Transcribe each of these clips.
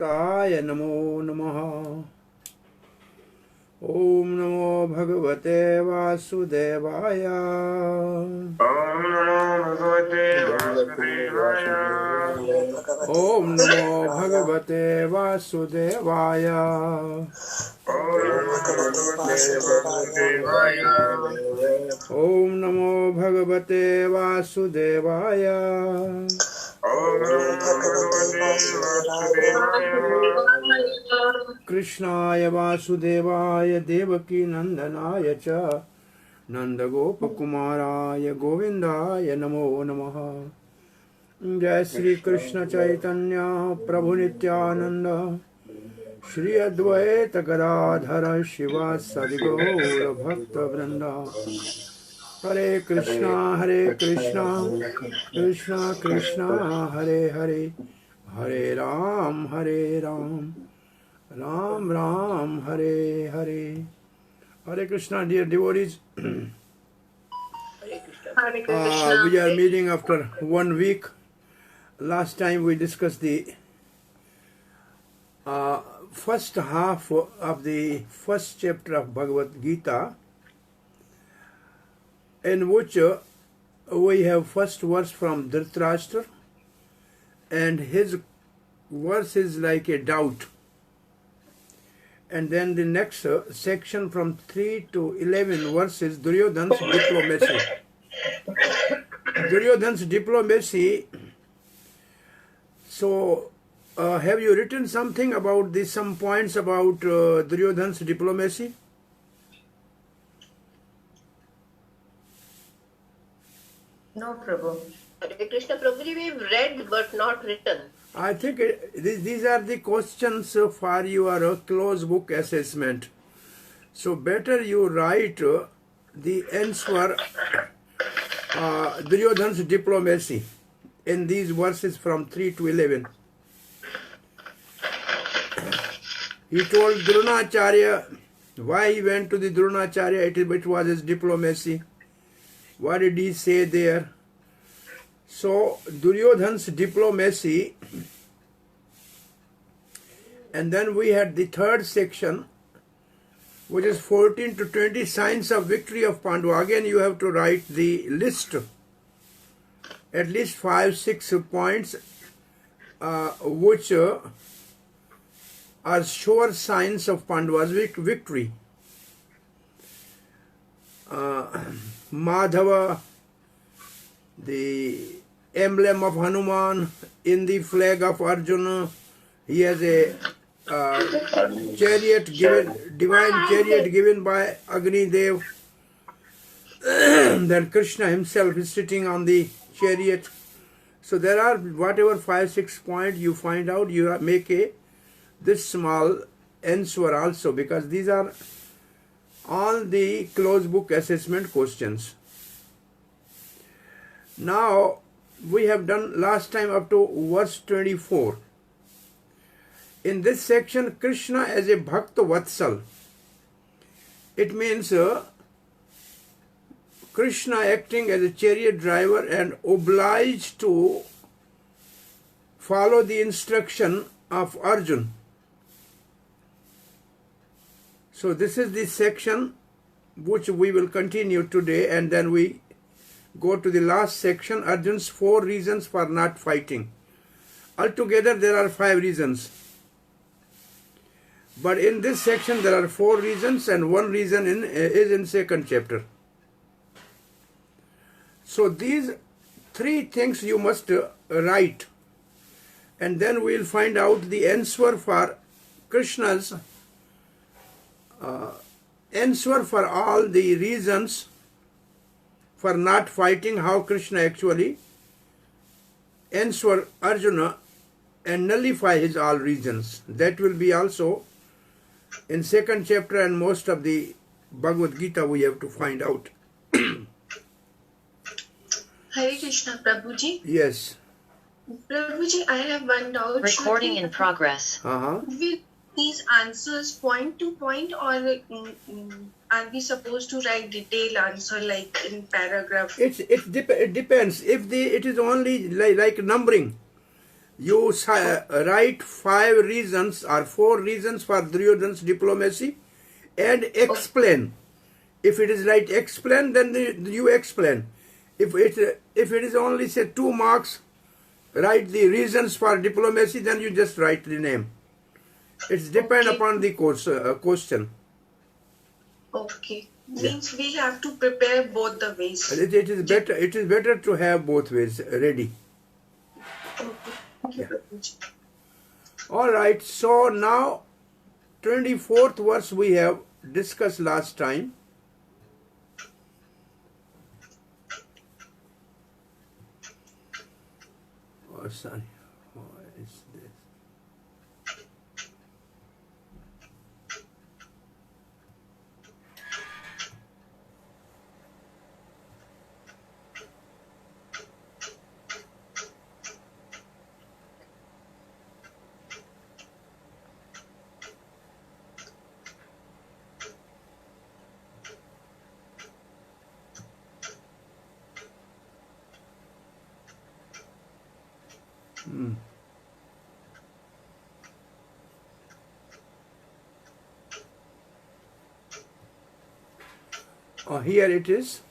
ताय नमो नमः। ओम नमो भगवते वासुदेवाय। ओम नमो भगवते वासुदेवाय। ओम नमो भगवते वासुदेवाय। ओम नमो भगवते वासुदेवाय। ओम नमो भगवते वासुदेवाय। ओम नमो भगवते वासुदेवाय। कृष्णाय वासुदेवाय देवकी नंदनाय च नंदगोपकुमाराय गोविंदाय नमो नमः। जय श्री कृष्ण चैतन्य प्रभु नित्यानंद श्री अद्वैत गदाधर शिवासादि गौर भक्त वृंदा। हरे कृष्णा कृष्णा कृष्णा हरे हरे, हरे Ram Ram Ram Hare Hare. Hare Krishna, dear devotees. We are meeting after 1 week. Last time we discussed the first half of the first chapter of Bhagavad Gita, in which we have first verse from Dhritarashtra, and his verse is like a doubt. And then the next section from 3 to 11 verses, Duryodhana's diplomacy. Duryodhana's diplomacy. So, have you written something about this, some points about Duryodhana's diplomacy? No, Prabhu. Hare Krishna, Prabhuji, we've read but not written. I think these are the questions for your closed book assessment. So better you write the answer, Duryodhana's diplomacy, in these verses from 3 to 11. He told Dronacharya why he went to the Dronacharya, it was his diplomacy. What did he say there? So, Duryodhana's diplomacy, and then we had the third section, which is 14 to 20 signs of victory of Pandava. Again, you have to write the list, at least 5-6 points, which are sure signs of Pandava's victory. Madhava, the emblem of Hanuman, in the flag of Arjuna, he has a chariot given, divine chariot given by Agni Dev. Then Krishna himself is sitting on the chariot. So there are whatever 5-6 points you find out, you make this small answer also, because these are all the closed book assessment questions. Now, we have done last time up to verse 24. In this section, Krishna as a Bhakta Vatsal. It means Krishna acting as a chariot driver and obliged to follow the instruction of Arjuna. So this is the section which we will continue today, and then we go to the last section, Arjuna's 4 reasons for not fighting. Altogether there are 5 reasons. But in this section there are 4 reasons, and 1 reason is in second chapter. So these 3 things you must write, and then we will find out the answer for Krishna's answer for all the reasons for not fighting, how Krishna actually answer Arjuna and nullify his all reasons. That will be also in second chapter, and most of the Bhagavad Gita we have to find out. Hare Krishna, Prabhuji. Yes. Prabhuji, I have one doubt. Recording in progress. Will these answers point to point, or are we supposed to write detailed answer like in paragraph? It depends. If it is only like numbering, You write 5 reasons or 4 reasons for Duryodhana's diplomacy and explain. If it is like explain, then you explain. If it is only say 2 marks, write the reasons for diplomacy, then you just write the name. It's depend upon the question. Okay. Means we have to prepare both the ways. It is better to have both ways ready. Okay. Thank you, Prabhuji. All right, so now 24th verse we have discussed last time. Oh, sorry. What is this? Here it is,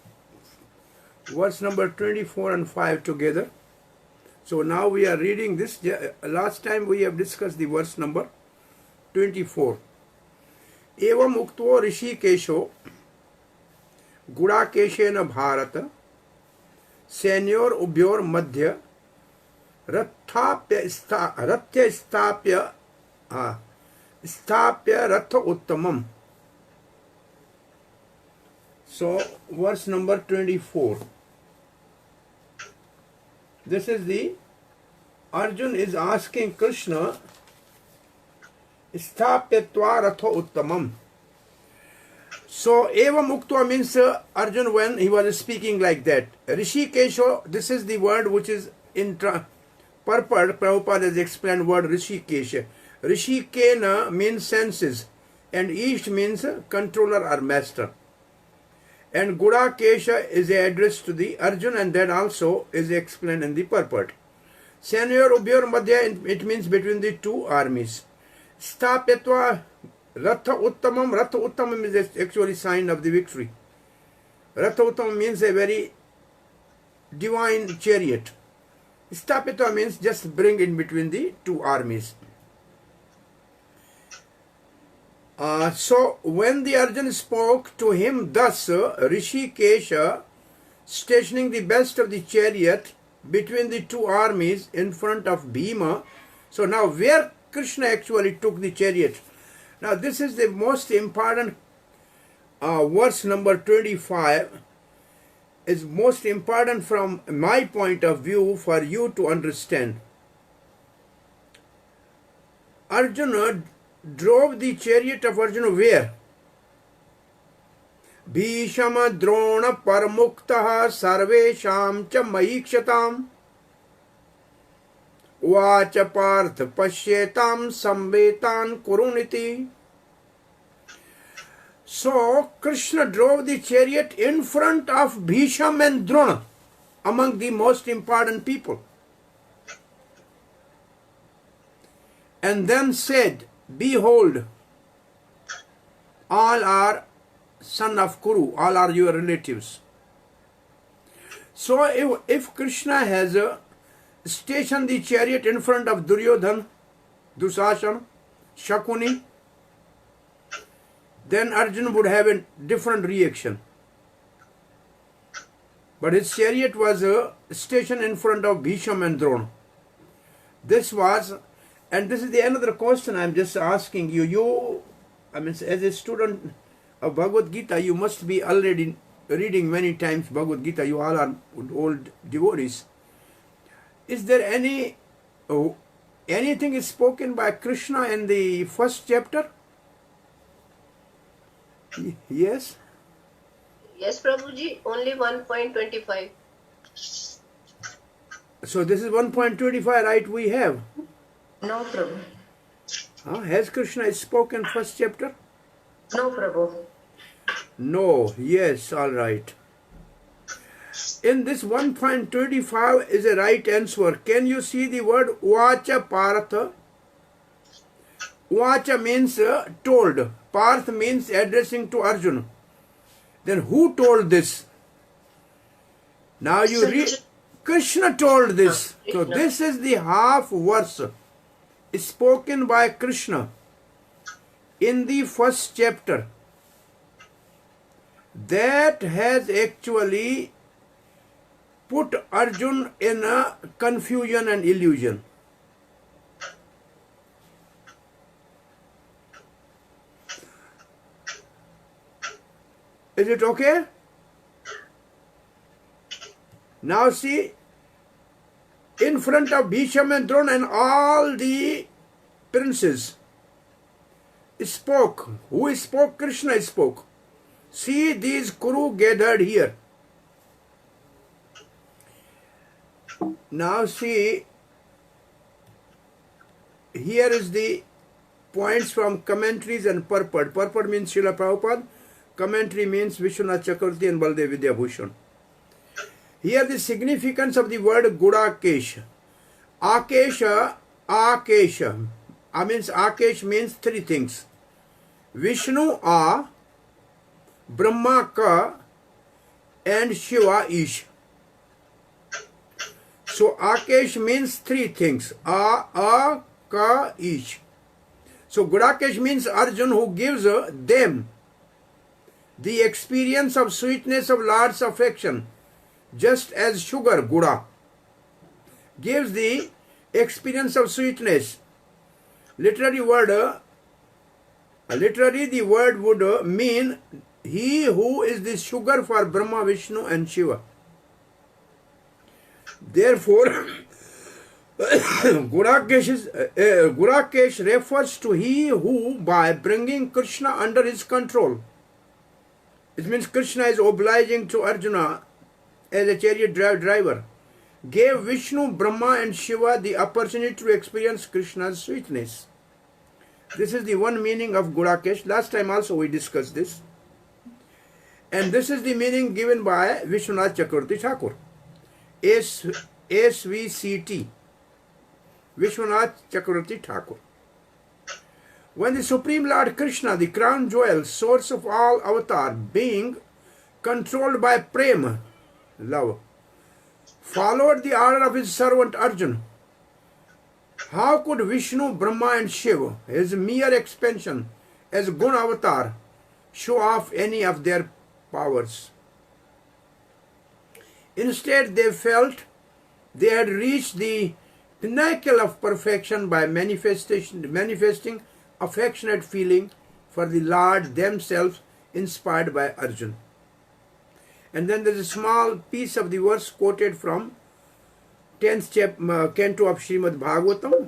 verse number 24 and 5 together. So now we are reading this. Last time we have discussed the verse number 24. Evam uktvo rishikesho gudakeshena bharata senyor ubyor madhya rathya stapya ratha uttamam. So, verse number 24. This is the Arjun is asking Krishna, Sthapyatva ratha uttamam. So, evam uktva means Arjun when he was speaking like that. Rishikesho, this is the word which is in purport. Prabhupada has explained word Rishikesha. Rishikena means senses and Ish means controller or master. And Gudakesha is addressed to the Arjun, and that also is explained in the purport. Senyor Ubyor Madhya, it means between the 2 armies. Stapyatva Ratha Uttamam. Ratha Uttamam is actually sign of the victory. Ratha Uttamam means a very divine chariot. Stapyatva means just bring in between the 2 armies. So when the Arjun spoke to him thus, Rishikesha, stationing the best of the chariot between the 2 armies in front of Bhima. So now where Krishna actually took the chariot. Now this is the most important verse number 25 is most important from my point of view for you to understand. Arjuna drove the chariot of Arjuna where? Bhishama Drona Paramuktaha Sarvesham Cha Mahikshatam Vacha Partha Pashyetam Samvetan Kuruniti. So Krishna drove the chariot in front of Bhisham and Drona, among the most important people, and then said, behold, all are son of Kuru, all are your relatives. So if Krishna has stationed the chariot in front of Duryodhana, Dusasana, Shakuni, then Arjuna would have a different reaction. But his chariot was stationed in front of Bhisham and Drona. This was, and this is the another question I'm just asking you. I mean, as a student of Bhagavad Gita, you must be already reading many times Bhagavad Gita. You all are old devotees. Is there anything spoken by Krishna in the first chapter? Yes? Yes, Prabhuji, only 1.25. So this is 1.25, right? We have. No, Prabhu. Has Krishna spoken first chapter? No, Prabhu. No. Yes, all right. In this 1.25 is a right answer. Can you see the word Vacha Partha? Vacha means told. Partha means addressing to Arjuna. Then who told this? Now you read. Krishna told this. So this is the half verse spoken by Krishna in the first chapter. That has actually put Arjun in a confusion and illusion. Is it okay? Now see, in front of Bhishma and Drona and all the princes spoke. Who spoke? Krishna spoke. See these Kuru gathered here. Now see, here is the points from commentaries and purport. Purport means Srila Prabhupada. Commentary means Vishwanath Chakravarti and Baldev Vidyabhushan. Here the significance of the word Gudakesh. Akesha, Akesha. Akesh means three things. Vishnu A, Brahma Ka, and Shiva Ish. So Akesh means three things. A, Ka, Ish. So Gudakesh means Arjun, who gives them the experience of sweetness of Lord's affection, just as sugar, Guda, gives the experience of sweetness. Literally the word would mean he who is the sugar for Brahma, Vishnu and Shiva. Therefore, Gudakesh refers to he who, by bringing Krishna under his control, it means Krishna is obliging to Arjuna as a chariot driver, gave Vishnu, Brahma and Shiva the opportunity to experience Krishna's sweetness. This is the one meaning of Gudakesh. Last time also we discussed this. And this is the meaning given by Vishwanath Chakravarti Thakur. SVCT. Vishwanath Chakravarti Thakur. When the Supreme Lord Krishna, the crown jewel, source of all avatar, being controlled by prema, love, followed the order of his servant Arjuna, how could Vishnu, Brahma and Shiva, his mere expansion as Guna avatar, show off any of their powers? Instead, they felt they had reached the pinnacle of perfection by manifesting affectionate feeling for the Lord themselves, inspired by Arjuna. And then there's a small piece of the verse quoted from 10th canto of Srimad Bhagavatam.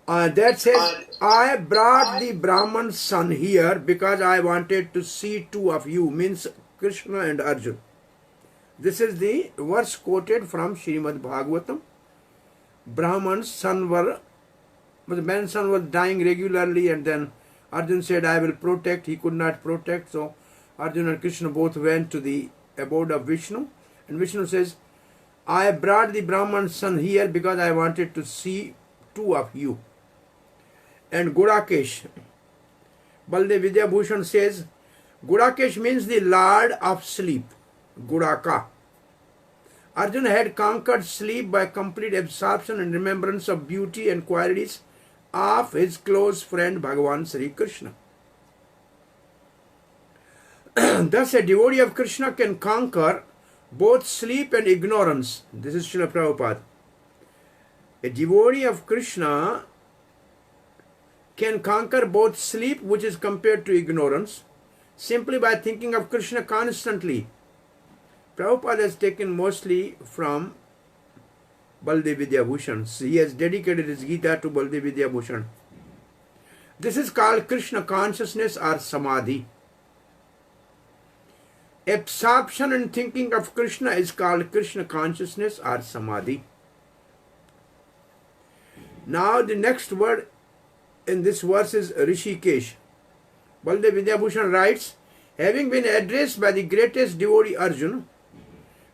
That says, I brought the Brahman's son here because I wanted to see two of you, means Krishna and Arjuna. This is the verse quoted from Srimad Bhagavatam. Brahman's son the man's son was dying regularly, and then Arjuna said, I will protect. He could not protect, so Arjuna and Krishna both went to the abode of Vishnu. And Vishnu says, I brought the Brahman's son here because I wanted to see two of you. And Gudakesh, Baldev Vidyabhushan says, Gudakesh means the Lord of sleep, Gudaka. Arjuna had conquered sleep by complete absorption and remembrance of beauty and qualities of his close friend Bhagavan Sri Krishna. Thus, a devotee of Krishna can conquer both sleep and ignorance. This is Srila Prabhupada. A devotee of Krishna can conquer both sleep, which is compared to ignorance, simply by thinking of Krishna constantly. Prabhupada has taken mostly from Baldev Vidyabhushan. He has dedicated his Gita to Baldev Vidyabhushan. This is called Krishna consciousness or Samadhi. Absorption and thinking of Krishna is called Krishna consciousness or Samadhi. Now the next word in this verse is Rishikesh. Baldev Vidyabhushan writes, Having been addressed by the greatest devotee Arjuna,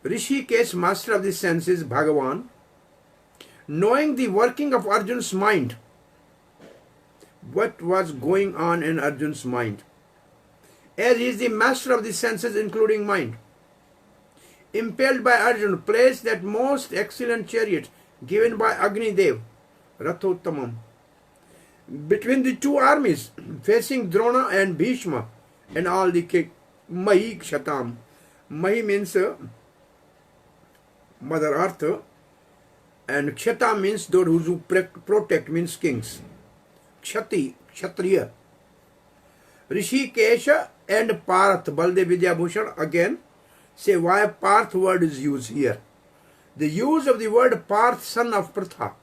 Rishikesh, master of the senses, Bhagavan, knowing the working of Arjuna's mind, what was going on in Arjuna's mind, as he is the master of the senses including mind, impelled by Arjuna, placed that most excellent chariot given by Agni Dev, Rathottamam, between the two armies, facing Drona and Bhishma and all the Mahi Kshatam. Mahi means Mother Earth, and Kshata means those who protect, means kings. Kshati, Kshatriya. Rishikesha and Parth, Baldev Vidyabhushan again say why Parth word is used here. The use of the word Parth, son of Pratha,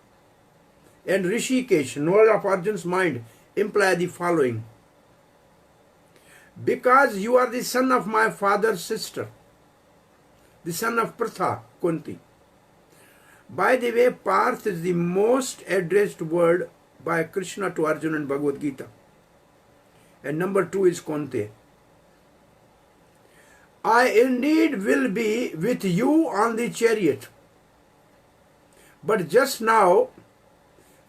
and Rishikesh, knower of Arjuna's mind, imply the following. Because you are the son of my father's sister, the son of Pratha, Kunti. By the way, Parth is the most addressed word by Krishna to Arjuna in Bhagavad Gita. And number 2 is Kunti. I indeed will be with you on the chariot, but just now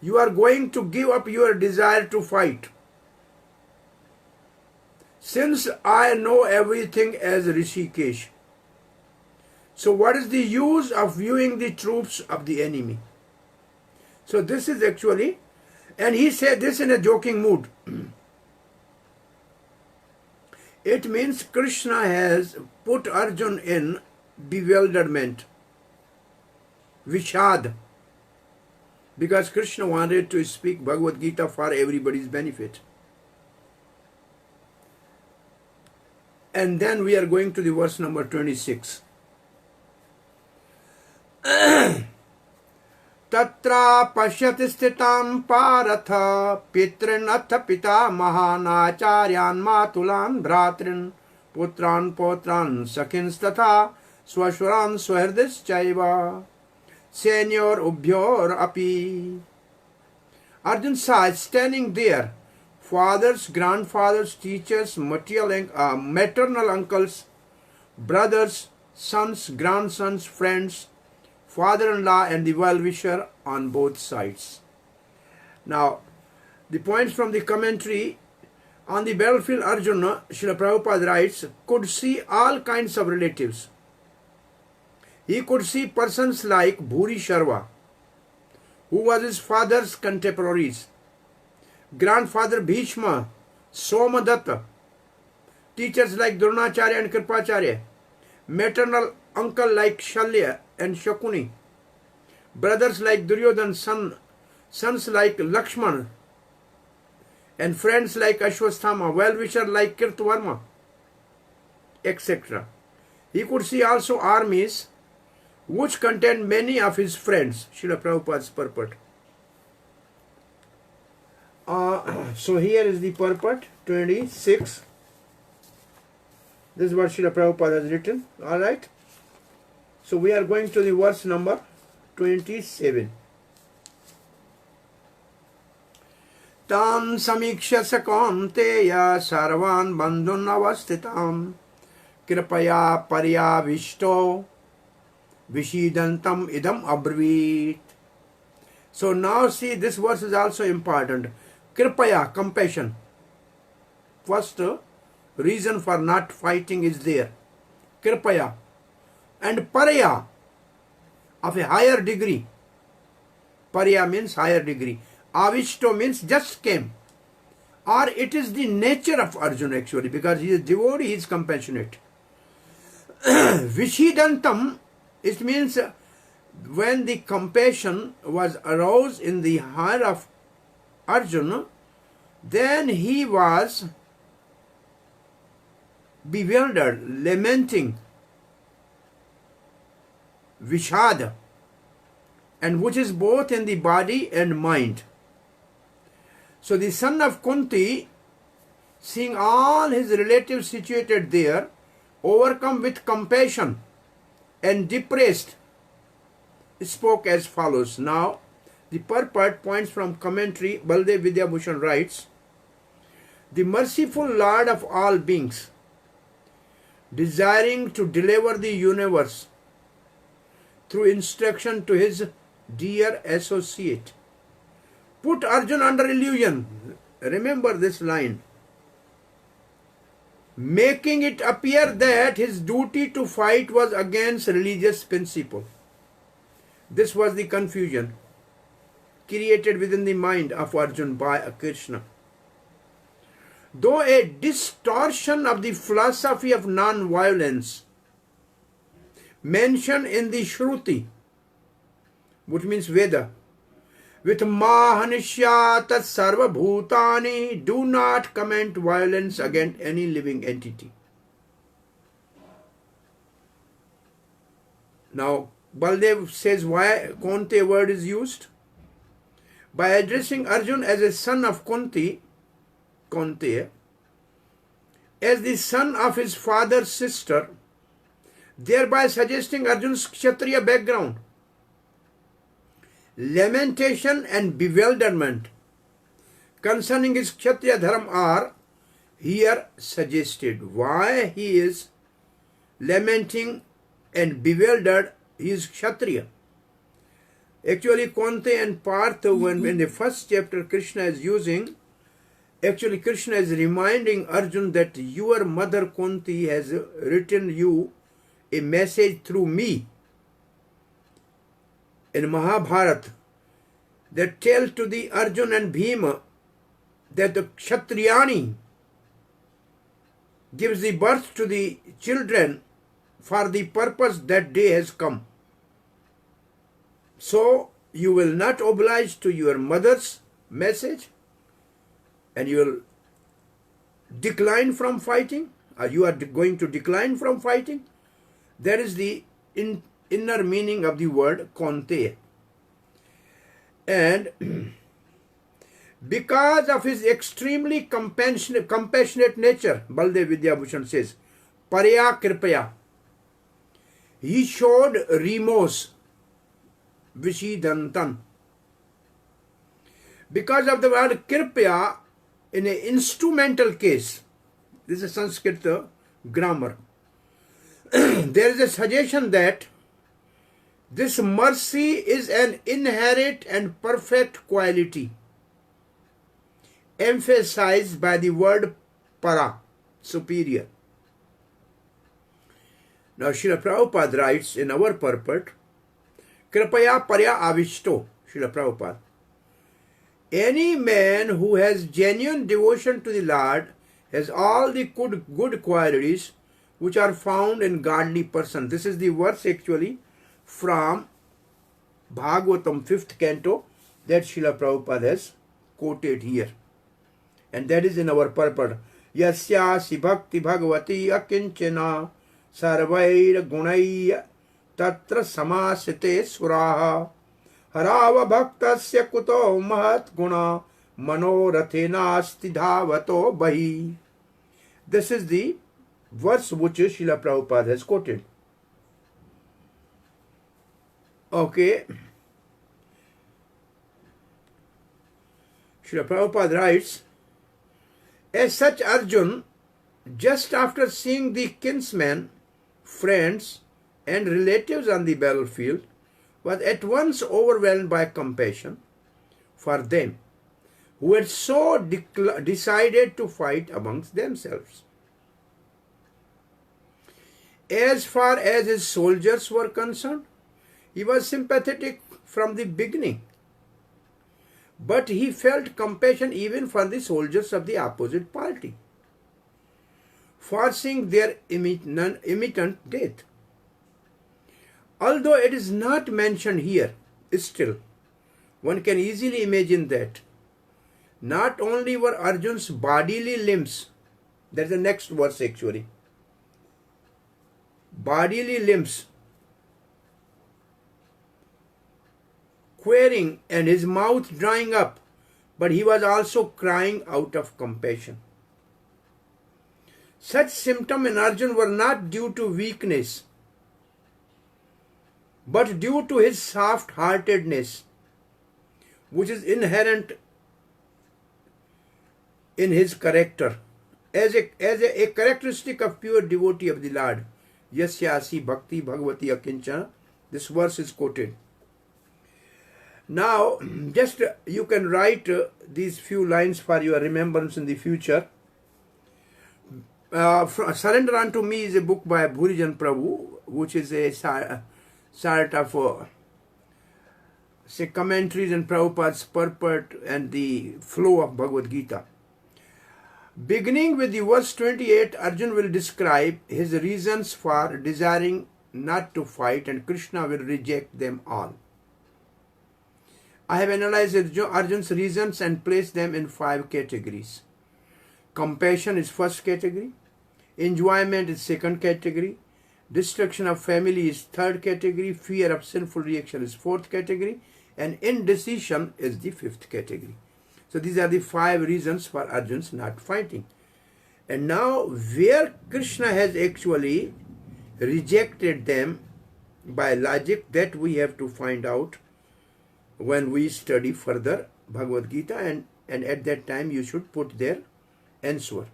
you are going to give up your desire to fight. Since I know everything as Rishikesh, so what is the use of viewing the troops of the enemy? So this is actually, and he said this in a joking mood. It means Krishna has put Arjuna in bewilderment, Vishad, because Krishna wanted to speak Bhagavad Gita for everybody's benefit. And then we are going to the verse number 26. Tatra pashyati sthitam paratha pitrin atha pita mahanacharyan matulan bhratrin putran potran sakhins tatha swashwaran swahrdis chaiva senyor ubhyor api. Arjuna saw standing there fathers, grandfathers, teachers, maternal uncles, brothers, sons, grandsons, friends, father-in-law and the well-wisher on both sides. Now, the points from the commentary on the battlefield, Arjuna, Srila Prabhupada writes, could see all kinds of relatives. He could see persons like Bhuri Sharva, who was his father's contemporaries, grandfather Bhishma, Somadatta, teachers like Dronacharya and Kripacharya, maternal uncle like Shalya and Shakuni, brothers like Duryodhan, sons like Lakshman, and friends like Ashwasthama, well-wisher like Kirtavarma, etc. He could see also armies which contained many of his friends, Srila Prabhupada's purport. So here is the purport, 26. This is what Srila Prabhupada has written. Alright. So we are going to the verse number 27. Tam samiksha sakonteya sarvan bandhun avastitam kripaya paryavishto vishidantam idam abrvit. So now see, this verse is also important. Kripaya, compassion. First reason for not fighting is there. Kripaya. And parya, of a higher degree. Parya means higher degree. Avishto means just came. Or it is the nature of Arjuna actually, because he is devotee, he is compassionate. Vishidantam, it means when the compassion was aroused in the heart of Arjuna, then he was bewildered, lamenting, Vishad, and which is both in the body and mind. So the son of Kunti, seeing all his relatives situated there, overcome with compassion and depressed, spoke as follows. Now, the purport points from commentary. Baldev Vidyabhushan writes, the merciful Lord of all beings, desiring to deliver the universe through instruction to his dear associate, put Arjuna under illusion. Remember this line. Making it appear that his duty to fight was against religious principle. This was the confusion created within the mind of Arjuna by Krishna. Though a distortion of the philosophy of non-violence mentioned in the Shruti, which means Veda, with Mahanishya tat sarva bhutani, do not commit violence against any living entity. Now, Baldev says why Kunti word is used. By addressing Arjuna as a son of Kunti, as the son of his father's sister, thereby suggesting Arjuna's Kshatriya background. Lamentation and bewilderment concerning his Kshatriya dharma are here suggested. Why he is lamenting and bewildered, he is Kshatriya. Actually, Kunti and Partha, when in the first chapter Krishna is using, actually Krishna is reminding Arjuna that your mother Kunti has written you a message through me in Mahabharata that tell to the Arjuna and Bhima that the Kshatriyani gives the birth to the children for the purpose that day has come. So you will not oblige to your mother's message and you will decline from fighting, or you are going to decline from fighting. That is the inner meaning of the word Kunti. And because of his extremely compassionate nature, Baldev Vidyabhushan says, Parya Kripaya, he showed remorse, Vishidantan. Because of the word Kripaya, in an instrumental case, this is Sanskrit grammar, there is a suggestion that this mercy is an inherent and perfect quality, emphasized by the word para, superior. Now, Srila Prabhupada writes in our purport, Kripaya parya avishto, Srila Prabhupada. Any man who has genuine devotion to the Lord has all the good qualities which are found in godly person. This is the verse actually from Bhagavatam 5th canto that Srila Prabhupada has quoted here. And that is in our purport. Yasyasi bhakti bhagavati akinchana sarvair gunai tatra samasite suraha harava bhaktasya kuto mahat guna manorathena stidhavato bahi. This is the verse which Srila Prabhupada has quoted. Okay. Srila Prabhupada writes, as such Arjuna, just after seeing the kinsmen, friends and relatives on the battlefield, was at once overwhelmed by compassion for them who had so decided to fight amongst themselves. As far as his soldiers were concerned, he was sympathetic from the beginning, but he felt compassion even for the soldiers of the opposite party, foreseeing their imminent death. Although it is not mentioned here, still, one can easily imagine that not only were Arjuna's bodily limbs, that's the next verse actually, bodily limbs queering and his mouth drying up, but he was also crying out of compassion. Such symptoms in Arjuna were not due to weakness, but due to his soft-heartedness, which is inherent in his character. as a characteristic of pure devotee of the Lord. Yasyasi Bhakti Bhagavati Akinchana. This verse is quoted. Now, just you can write these few lines for your remembrance in the future. Surrender Unto Me is a book by Bhurijan Prabhu, which is a sort of say commentaries and Prabhupada's purport and the flow of Bhagavad Gita. Beginning with the verse 28, Arjun will describe his reasons for desiring not to fight, and Krishna will reject them all. I have analyzed Arjun's reasons and placed them in 5 categories. Compassion is first category, enjoyment is second category, destruction of family is third category, fear of sinful reaction is fourth category, and indecision is the fifth category. So these are the 5 reasons for Arjun's not fighting. And now where Krishna has actually rejected them by logic, that we have to find out when we study further Bhagavad Gita, and at that time you should put their answer.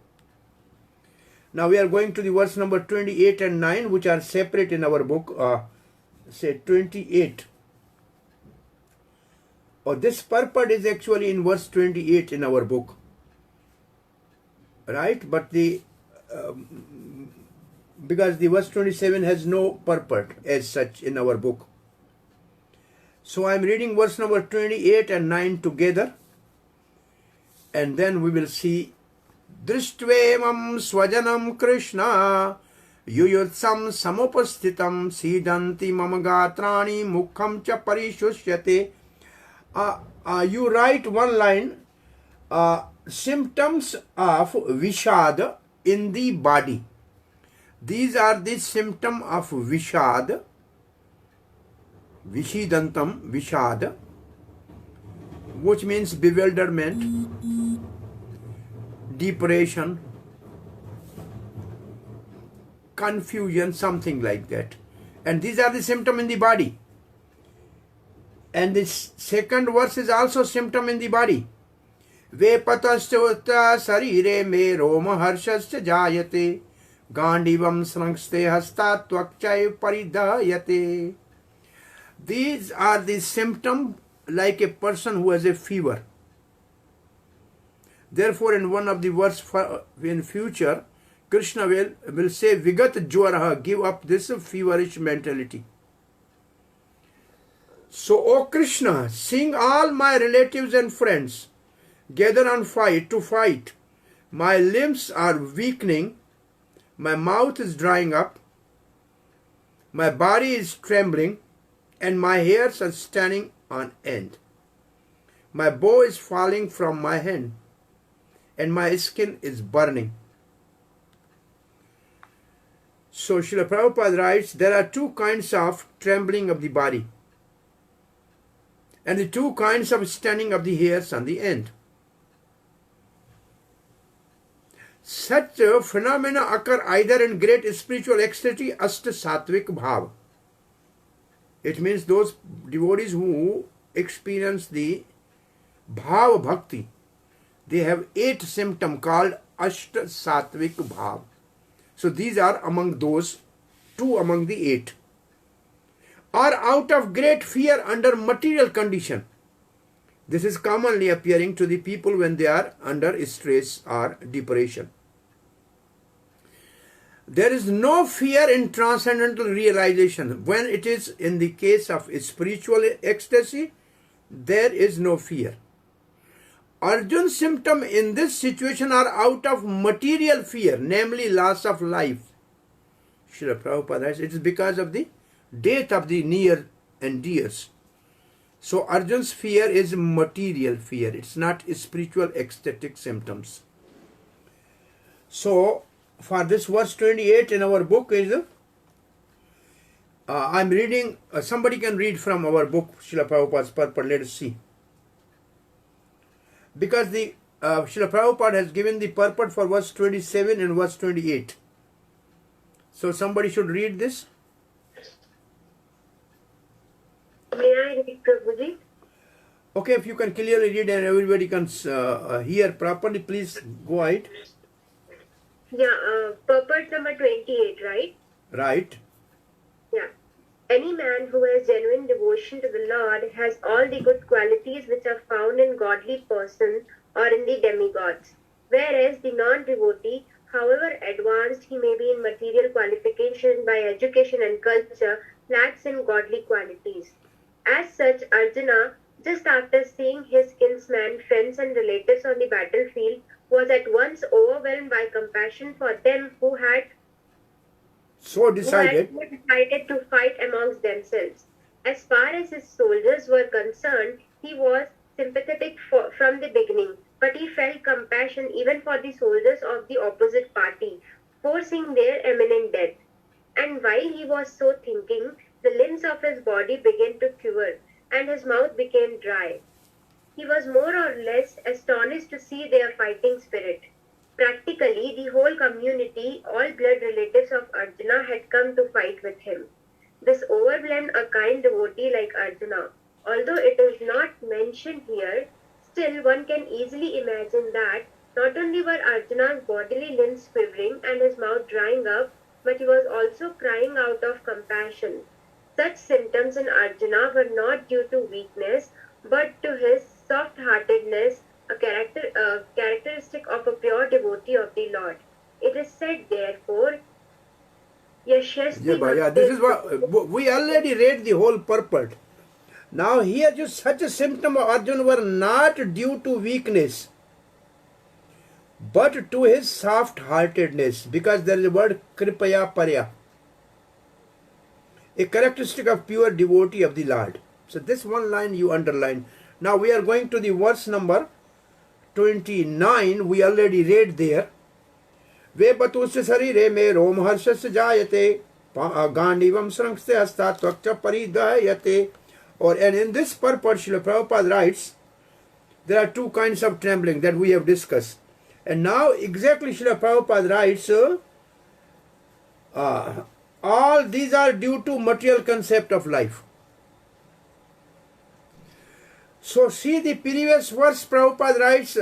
Now we are going to the verse number 28 and 9, which are separate in our book. Say 28. This purport is actually in verse 28 in our book, right? But because the verse 27 has no purport as such in our book. So I am reading verse number 28 and 9 together, and then we will see. Drishtvevam swajanam Krishna yuyutsam samupasthitam sidanti mamagatrani mukham cha parishusyate. You write one line, symptoms of Vishad in the body. These are the symptoms of Vishad, Vishidantam, Vishad, which means bewilderment, depression, confusion, something like that. And these are the symptoms in the body. And this second verse is also symptom in the body. Vepatascha sarire me roma harshascha jayate gandivam srangste hasta tvakchay paridayate. These are the symptoms like a person who has a fever. Therefore, in one of the verse in future, Krishna will say, Vigat jwaraha, give up this feverish mentality. So, O Krishna, seeing all my relatives and friends gather on fight to fight, my limbs are weakening, my mouth is drying up, my body is trembling, and my hairs are standing on end. My bow is falling from my hand, and my skin is burning. So Srila Prabhupada writes, there are 2 kinds of trembling of the body, and the 2 kinds of standing of the hairs on the end. Such phenomena occur either in great spiritual ecstasy, asta sattvic bhav. It means those devotees who experience the bhav bhakti, they have 8 symptoms called ashta sattvic bhav. So these are among those 2 among the 8. Or out of great fear under material condition. This is commonly appearing to the people when they are under stress or depression. There is no fear in transcendental realization. When it is in the case of spiritual ecstasy, there is no fear. Arjun's symptoms in this situation are out of material fear, namely loss of life. Srila Prabhupada says it is because of the death of the near and dears. So Arjun's fear is material fear. It's not spiritual ecstatic symptoms. So for this verse 28 in our book is, I'm reading, somebody can read from our book, Srila Prabhupada's purport. Let us see. Because the Srila Prabhupada has given the purport for verse 27 and verse 28. So somebody should read this. May I read, Prabhuji? Okay, if you can clearly read and everybody can hear properly, please go ahead. Purport number 28, right? Right? Yeah. Any man who has genuine devotion to the Lord has all the good qualities which are found in godly persons or in the demigods. Whereas the non-devotee, however advanced he may be in material qualification by education and culture, lacks in godly qualities. As such, Arjuna, just after seeing his kinsmen, friends and relatives on the battlefield, was at once overwhelmed by compassion for them So who had decided. decided to fight amongst themselves. As far as his soldiers were concerned, he was sympathetic from the beginning, but he felt compassion even for the soldiers of the opposite party, foreseeing their imminent death. And while he was so thinking, the limbs of his body began to quiver, and his mouth became dry. He was more or less astonished to see their fighting spirit. Practically, the whole community, all blood relatives of Arjuna, had come to fight with him. This overwhelmed a kind devotee like Arjuna. Although it is not mentioned here, still one can easily imagine that not only were Arjuna's bodily limbs quivering and his mouth drying up, but he was also crying out of compassion. Such symptoms in Arjuna were not due to weakness, but to his soft-heartedness, a characteristic of a pure devotee of the Lord. It is said, therefore, Yeah, this is what we already read the whole purport. Now here just such a symptom of Arjuna were not due to weakness, but to his soft-heartedness, because there is a word kripaya parya, a characteristic of pure devotee of the Lord. So this one line you underline. Now we are going to the verse number 29. We already read there. वे बतुस्य शरीरे मे रोमहर्षस्य जायते गांडीवम संस्ते हस्ता त्वक्च परिदहयते. And in this purport, Srila Prabhupada writes, there are two kinds of trembling that we have discussed. And now exactly Srila Prabhupada writes, all these are due to material concept of life. So see the previous verse, Prabhupada writes,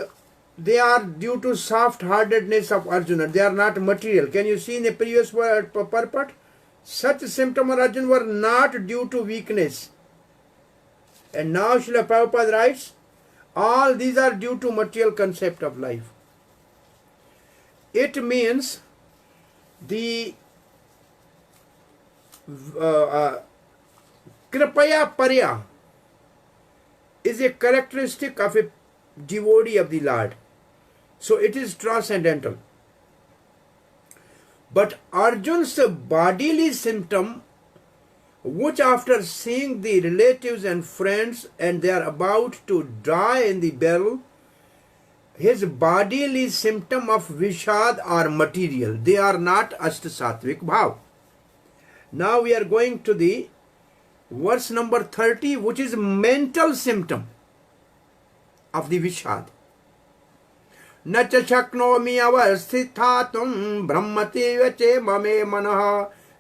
they are due to soft-heartedness of Arjuna. They are not material. Can you see in the previous purport? Such symptoms of Arjuna were not due to weakness. And now Srila Prabhupada writes, all these are due to material concept of life. It means the kripaya parya is a characteristic of a devotee of the Lord. So it is transcendental. But Arjuna's bodily symptom, which after seeing the relatives and friends and they are about to die in the battle, his bodily symptom of vishad are material. They are not ashtasattvic bhav. Now we are going to the verse number 30, which is mental symptom of the vishad. न च शक्नोमि अवस्थितातुं ब्रह्मतेव चे ममे मनः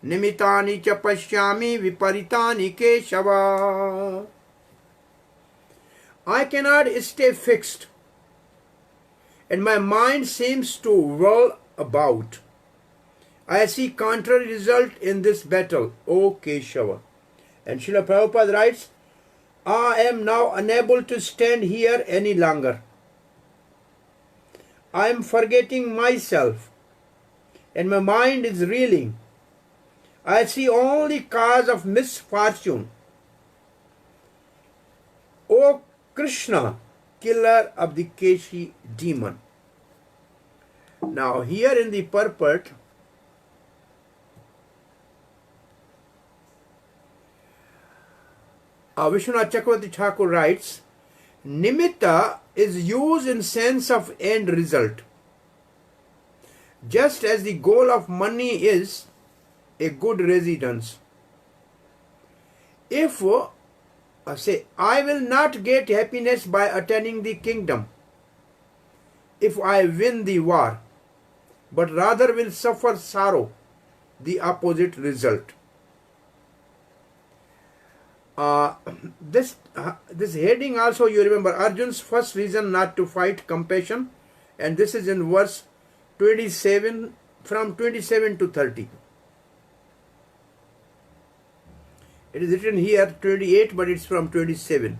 निमितानि च पश्यामि विपरीतानि Keshav. I cannot stay fixed, and my mind seems to whirl about. I see contrary result in this battle, O Keshava. And Srila Prabhupada writes, I am now unable to stand here any longer. I am forgetting myself, and my mind is reeling. I see only cause of misfortune. O Krishna, killer of the Keshi demon. Now here in the purport, Vishwanath Chakravarti Thakur writes, Nimitta is used in sense of end result. Just as the goal of money is a good residence. If say, I will not get happiness by attaining the kingdom if I win the war, but rather will suffer sorrow, the opposite result. This heading also you remember Arjun's first reason not to fight, compassion, and this is in verse 27 from 27 to 30. It is written here 28, but it's from 27.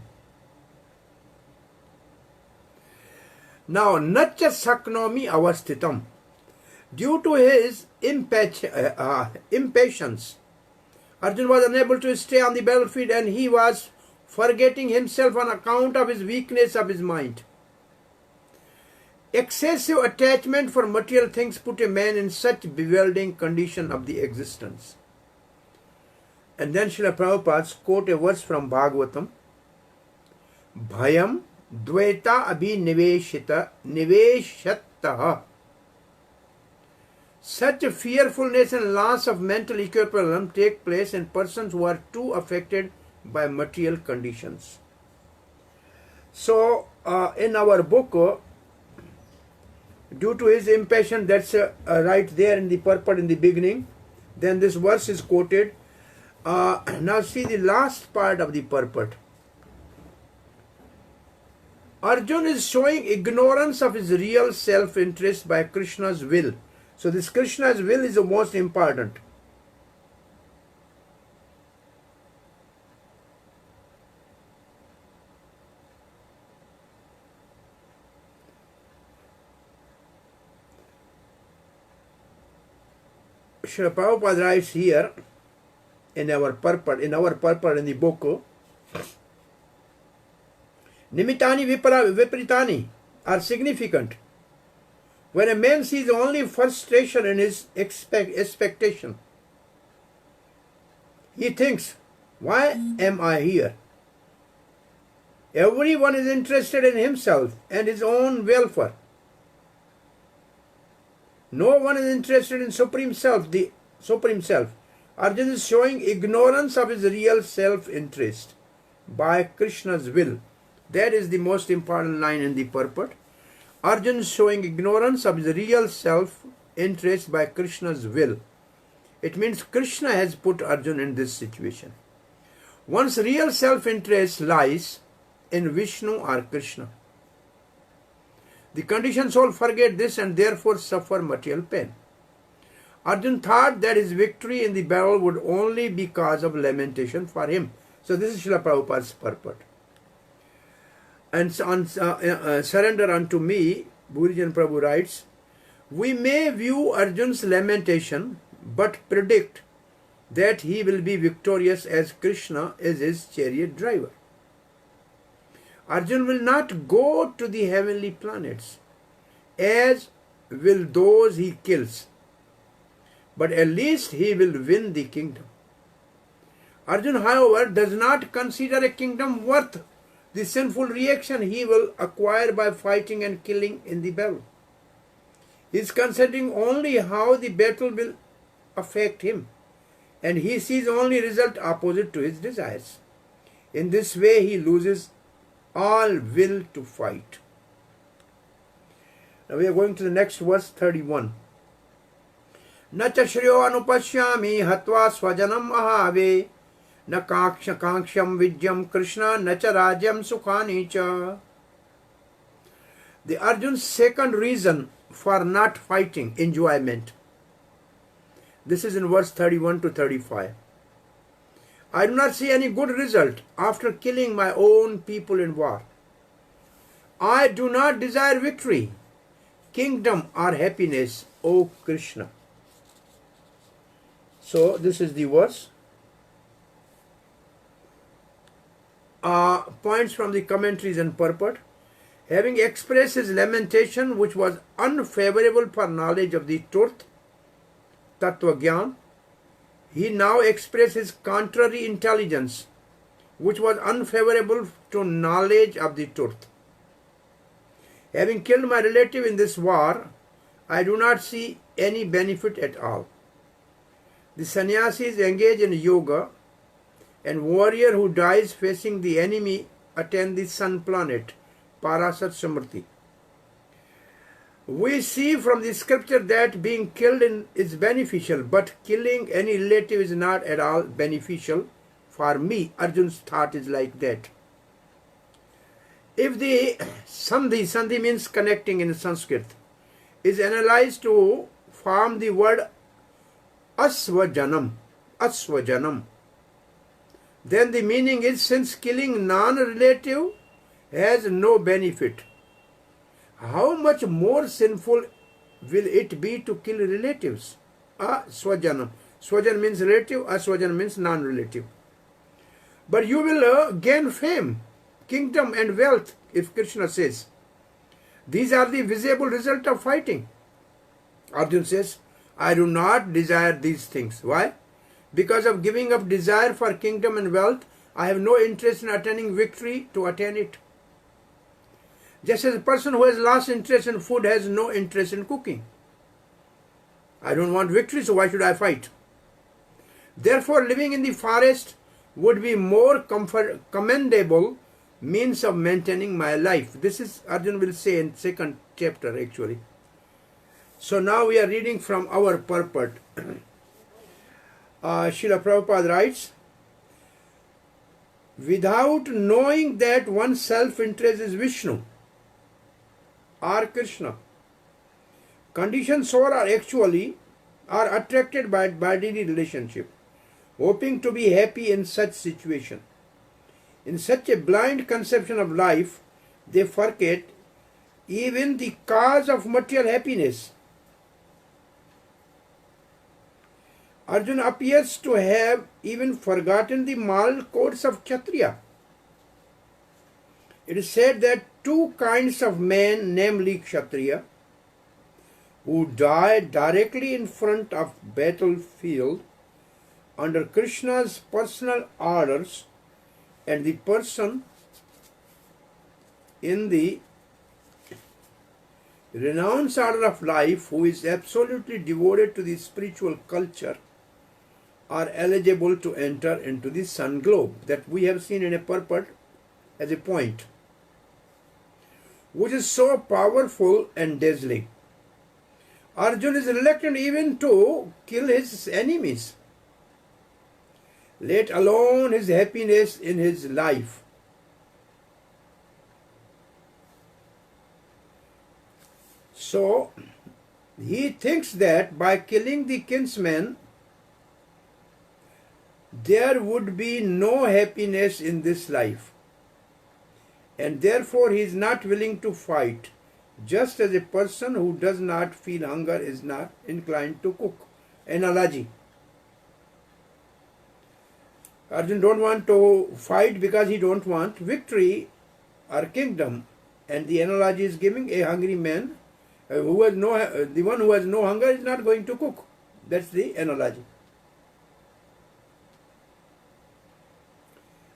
Now, nacha saknomi avastitam. Due to his impatience, Arjuna was unable to stay on the battlefield, and he was forgetting himself on account of his weakness of his mind. Excessive attachment for material things put a man in such bewildering condition of the existence. And then Srila Prabhupada quote a verse from Bhagavatam. Bhayam dvaita niveshattah. Such fearfulness and loss of mental equilibrium take place in persons who are too affected by material conditions. So, in our book, due to his impatience, that's right there in the purport in the beginning. Then this verse is quoted. Now see the last part of the purport. Arjuna is showing ignorance of his real self-interest by Krishna's will. So this Krishna's will is the most important. Srila Prabhupada writes here in our purport in the book, Nimitani Viparitani are significant. When a man sees only frustration in his expectation, he thinks, why am I here? Everyone is interested in himself and his own welfare. No one is interested in Supreme Self, the Supreme Self. Arjuna is showing ignorance of his real self-interest by Krishna's will. That is the most important line in the purport. Arjuna is showing ignorance of his real self-interest by Krishna's will. It means Krishna has put Arjuna in this situation. One's real self-interest lies in Vishnu or Krishna. The conditioned soul forget this and therefore suffer material pain. Arjuna thought that his victory in the battle would only be cause of lamentation for him. So this is Srila Prabhupada's purport. And on Surrender Unto Me, Bhurijan Prabhu writes, we may view Arjuna's lamentation but predict that he will be victorious as Krishna is his chariot driver. Arjuna will not go to the heavenly planets, as will those he kills, but at least he will win the kingdom. Arjuna, however, does not consider a kingdom worth the sinful reaction he will acquire by fighting and killing in the battle. He is considering only how the battle will affect him, and he sees only result opposite to his desires. In this way, he loses all will to fight. Now we are going to the next verse, 31. Nacha shriyo anupashyami hatva swajanam ahave na kanksham vidyam Krishna nacha rajyam sukhani cha. The Arjuna's second reason for not fighting, enjoyment. This is in verse 31 to 35. I do not see any good result after killing my own people in war. I do not desire victory, kingdom or happiness, O Krishna. So this is the verse. Points from the commentaries and purport. Having expressed his lamentation which was unfavorable for knowledge of the truth, Tattva Gyan, he now expresses contrary intelligence, which was unfavorable to knowledge of the truth. Having killed my relative in this war, I do not see any benefit at all. The sannyasis engage in yoga, and warrior who dies facing the enemy attend the sun planet, Parasat Samriti. We see from the scripture that being killed is beneficial, but killing any relative is not at all beneficial. For me, Arjuna's thought is like that. If the sandhi means connecting in Sanskrit, is analyzed to form the word asvajanam. Asvajanam. Then the meaning is, since killing non-relative has no benefit, how much more sinful will it be to kill relatives? Asvajanam. Swajan means relative, asvajan means non-relative. But you will gain fame, kingdom and wealth, if Krishna says. These are the visible result of fighting. Arjuna says, I do not desire these things. Why? Because of giving up desire for kingdom and wealth, I have no interest in attaining victory to attain it. Just as a person who has lost interest in food has no interest in cooking. I don't want victory, so why should I fight? Therefore, living in the forest would be more commendable means of maintaining my life. This is, Arjuna will say in second chapter actually. So now we are reading from our purport. Srila Prabhupada writes, without knowing that one's self-interest is Vishnu or Krishna, conditioned soul are attracted by bodily relationship, hoping to be happy in such situation. In such a blind conception of life, they forget even the cause of material happiness. Arjuna appears to have even forgotten the moral codes of Kshatriya. It is said that two kinds of men, namely Kshatriya, who die directly in front of battlefield under Krishna's personal orders, and the person in the renounced order of life who is absolutely devoted to the spiritual culture, are eligible to enter into the sun globe, that we have seen in a purport as a point, which is so powerful and dazzling. Arjuna is reluctant even to kill his enemies, let alone his happiness in his life. So he thinks that by killing the kinsman, there would be no happiness in this life, and therefore he is not willing to fight, just as a person who does not feel hunger is not inclined to cook. Analogy. Arjuna don't want to fight because he don't want victory or kingdom, and the analogy is giving a hungry man the one who has no hunger is not going to cook. That's the analogy.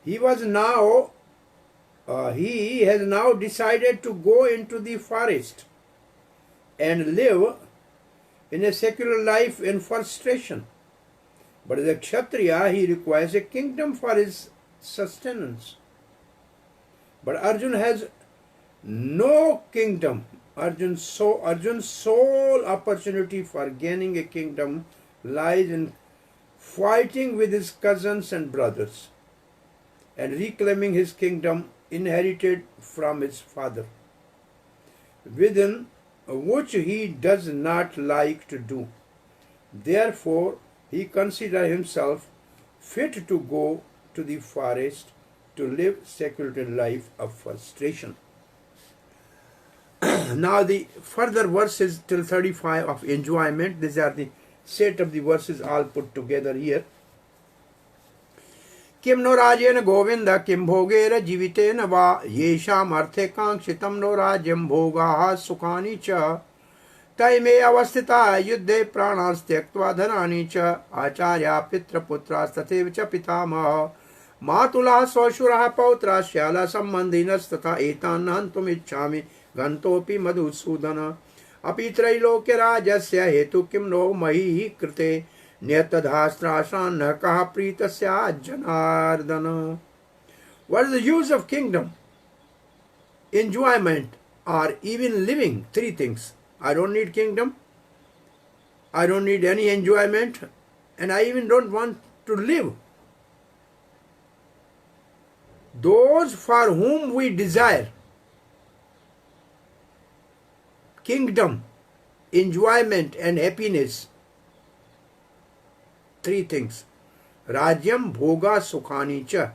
He has now decided to go into the forest and live in a secular life in frustration. But as a Kshatriya, he requires a kingdom for his sustenance. But Arjuna has no kingdom. Arjun's sole opportunity for gaining a kingdom lies in fighting with his cousins and brothers and reclaiming his kingdom inherited from his father, within which he does not like to do. Therefore, he considers himself fit to go to the forest to live secular life of frustration. Now the further verses till 35 of enjoyment. These are the set of the verses all put together here. Kim no rajena govinda kim bhogera jivitena va yesham arthe kangshitam no rajyam bhogaha sukhani cha taime avastita yuddhe pranas tyaktva dhanani cha acharya pitra putras tatev cha pitamaha matula swashurah pautra shyala sambandhinas tatha etan hantum ichchami gantopi madhusudana api trailokya rajasya hetu kim no mahi krite Nyatadhastrashan kaha pritasya janardana. What is the use of kingdom, enjoyment, or even living? Three things. I don't need kingdom, I don't need any enjoyment, and I even don't want to live. Those for whom we desire kingdom enjoyment and happiness. Three things. Rajyam bhoga sukhani cha.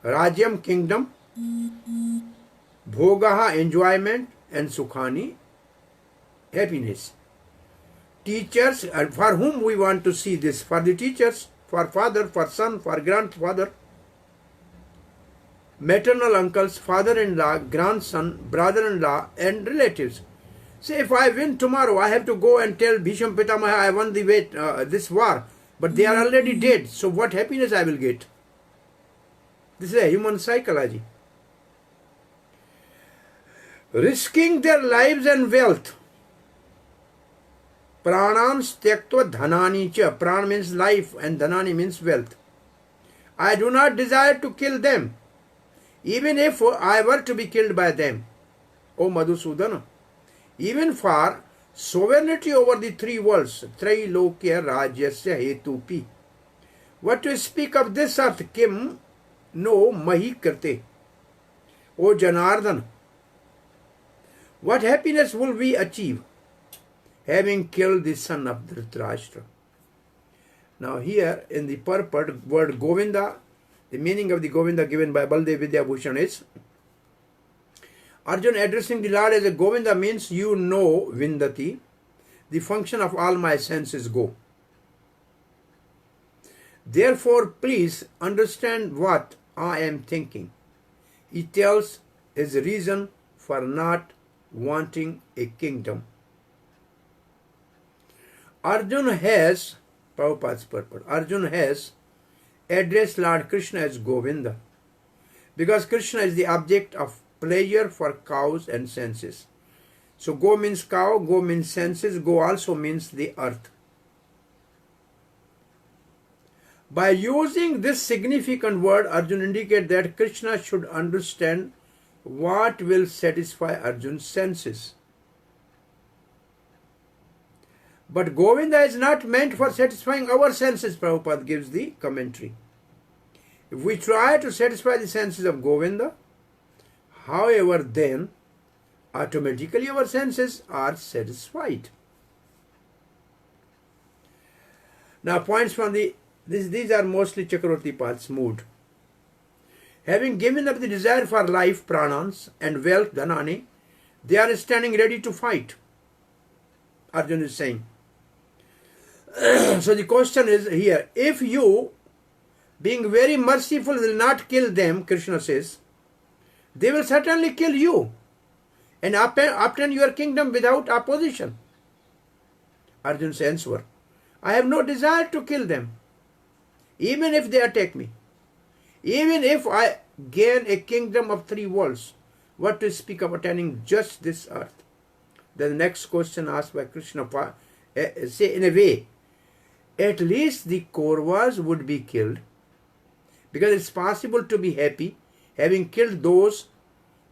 Rajyam kingdom, bhogaha enjoyment, and sukhani happiness. Teachers, and for whom we want to see this? For the teachers, for father, for son, for grandfather, maternal uncles, father-in-law, grandson, brother-in-law, and relatives. Say, if I win tomorrow, I have to go and tell Bhisham Pitamaha I won this war, but they are already dead. So what happiness I will get? This is a human psychology. Risking their lives and wealth. Pranam styaktva dhanani cha. Pran means life and dhanani means wealth. I do not desire to kill them, even if I were to be killed by them. O Madhusudana, even for sovereignty over the three worlds, Trailokya Rajyasya Hetupi. What to speak of this earth, Kim no mahi karte. O Janardhan, what happiness will we achieve having killed the son of Dhritarashtra? Now here in the purport, word Govinda, the meaning of the Govinda given by Baldev Vidyabhushan is, Arjuna addressing the Lord as a Govinda means, you know, Vindati, the function of all my senses go. Therefore, please understand what I am thinking. He tells his reason for not wanting a kingdom. Arjuna has, Prabhupada's purport, Arjuna has addressed Lord Krishna as Govinda, because Krishna is the object of pleasure for cows and senses. So go means cow, go means senses, go also means the earth. By using this significant word, Arjuna indicates that Krishna should understand what will satisfy Arjuna's senses. But Govinda is not meant for satisfying our senses, Prabhupada gives the commentary. If we try to satisfy the senses of Govinda, however, then automatically our senses are satisfied. Now points from these are mostly Chakravarti Pad's mood. Having given up the desire for life, pranans, and wealth, dhanani, they are standing ready to fight. Arjuna is saying. So the question is here, if you, being very merciful, will not kill them, Krishna says, they will certainly kill you and obtain your kingdom without opposition. Arjuna's answer, I have no desire to kill them, even if they attack me. Even if I gain a kingdom of three worlds, what to speak of attaining just this earth? The next question asked by Krishna, say in a way, at least the Kauravas would be killed, because it's possible to be happy having killed those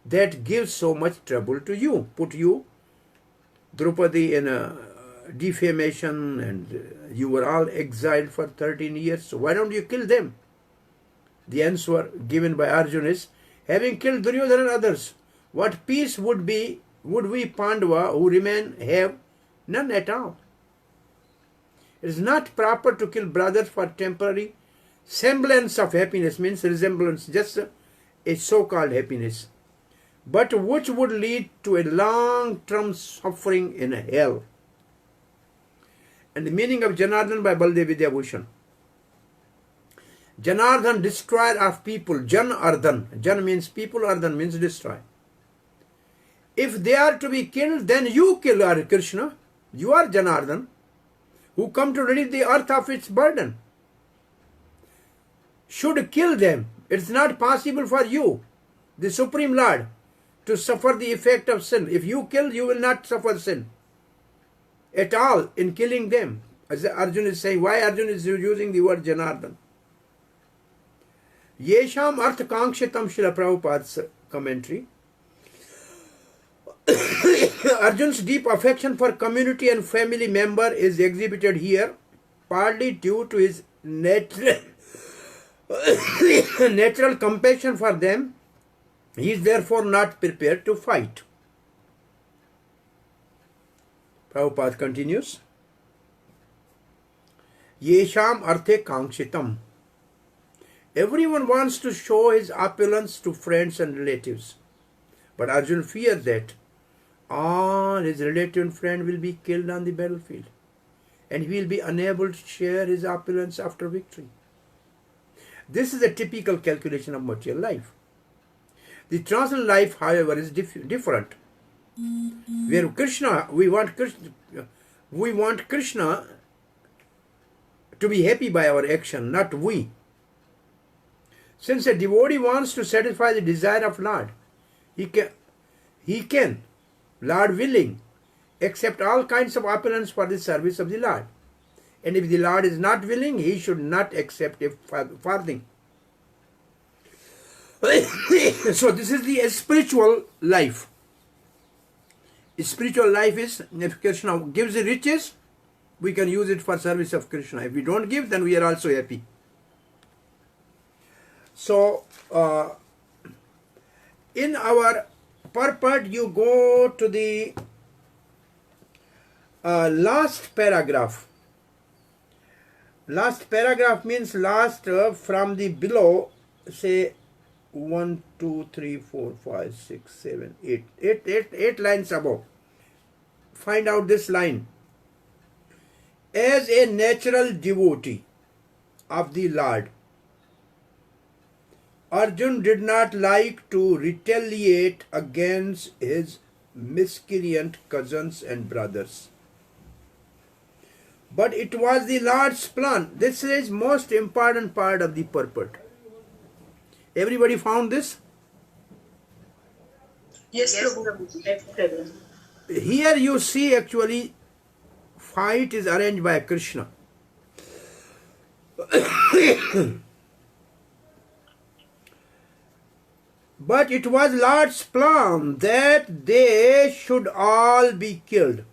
that give so much trouble to you, put you, Draupadi, in a defamation, and you were all exiled for 13 years, so why don't you kill them? The answer given by Arjuna is, having killed Duryodhana and others, what peace would we Pandava who remain have? None at all. It is not proper to kill brothers for temporary semblance of happiness, means resemblance, just a so-called happiness, but which would lead to a long-term suffering in hell. And the meaning of Janardhan by Baldev Vidyabhushan. Janardhan, destroyer of people. Jan Ardhan. Jan means people, Ardhan means destroy. If they are to be killed, then you kill Krishna. You are Janardhan, who come to relieve the earth of its burden. Should kill them. It's not possible for you, the Supreme Lord, to suffer the effect of sin. If you kill, you will not suffer sin at all in killing them. As Arjuna is saying, why Arjuna is using the word Janardhan? Yesham Arth Kankshitam, Srila Prabhupada's commentary. Arjuna's deep affection for community and family member is exhibited here, partly due to his natural compassion for them. He is therefore not prepared to fight. Prabhupada continues. Yesham arthe kangshitam. Everyone wants to show his opulence to friends and relatives. But Arjuna fears that all his relative and friend will be killed on the battlefield, and he will be unable to share his opulence after victory. This is a typical calculation of material life. The transcendental life, however, is different. Where Krishna, we want Krishna to be happy by our action, not we. Since a devotee wants to satisfy the desire of Lord, he can, Lord willing, accept all kinds of opulence for the service of the Lord. And if the Lord is not willing, he should not accept a farthing. So this is the spiritual life. Spiritual life is, if Krishna gives the riches, we can use it for service of Krishna. If we don't give, then we are also happy. So, in our purport, you go to the last paragraph. Last paragraph means last from the below, say 1, 2, 3, 4, 5, 6, 7, 8. 8 lines above. Find out this line. As a natural devotee of the Lord, Arjuna did not like to retaliate against his miscreant cousins and brothers. But it was the Lord's plan. This is most important part of the purport. Everybody found this? Yes, Prabhu. Here you see actually fight is arranged by Krishna. But it was Lord's plan that they should all be killed.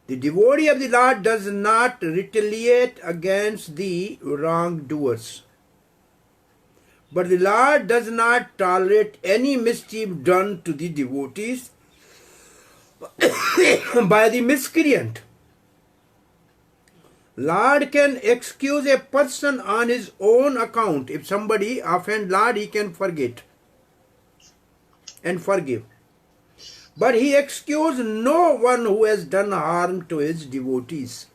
The devotee of the Lord does not retaliate against the wrongdoers. But the Lord does not tolerate any mischief done to the devotees by the miscreant. Lord can excuse a person on his own account. If somebody offends Lord, he can forget and forgive. But he excuses no one who has done harm to his devotees.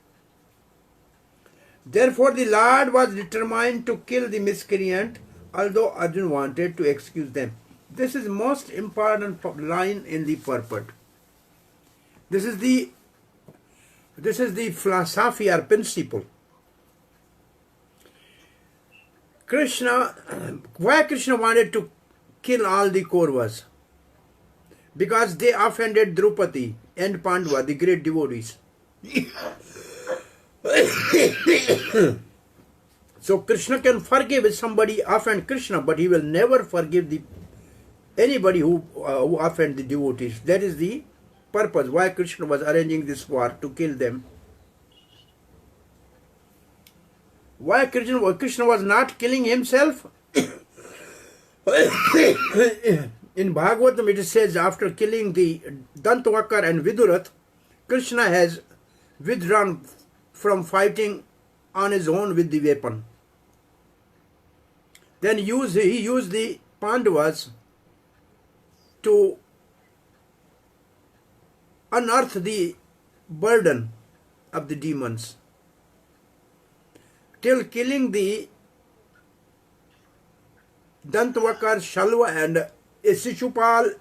Therefore, the Lord was determined to kill the miscreant, although Arjuna wanted to excuse them. This is most important line in the purport. This is the philosophy or principle. Why Krishna wanted to kill all the Kauravas? Because they offended Draupadi and Pandava, the great devotees. So Krishna can forgive if somebody offend Krishna, but he will never forgive anybody who offend the devotees. That is the purpose why Krishna was arranging this war, to kill them. Why Krishna was not killing himself? In Bhagavatam it says, after killing the Dantavakar and Vidurath, Krishna has withdrawn from fighting on his own with the weapon. Then he used the Pandavas to unearth the burden of the demons, till killing the Dantavakar, Shalva and Shishupal,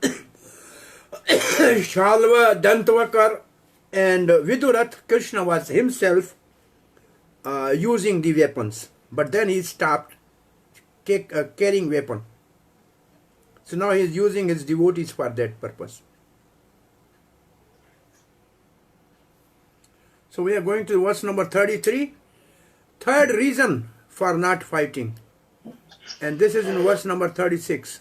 Shalva, Dantavakar and Vidurath. Krishna was himself using the weapons, but then he stopped carrying weapon. So now he is using his devotees for that purpose. So we are going to verse number 33. Third reason for not fighting. And this is in verse number 36.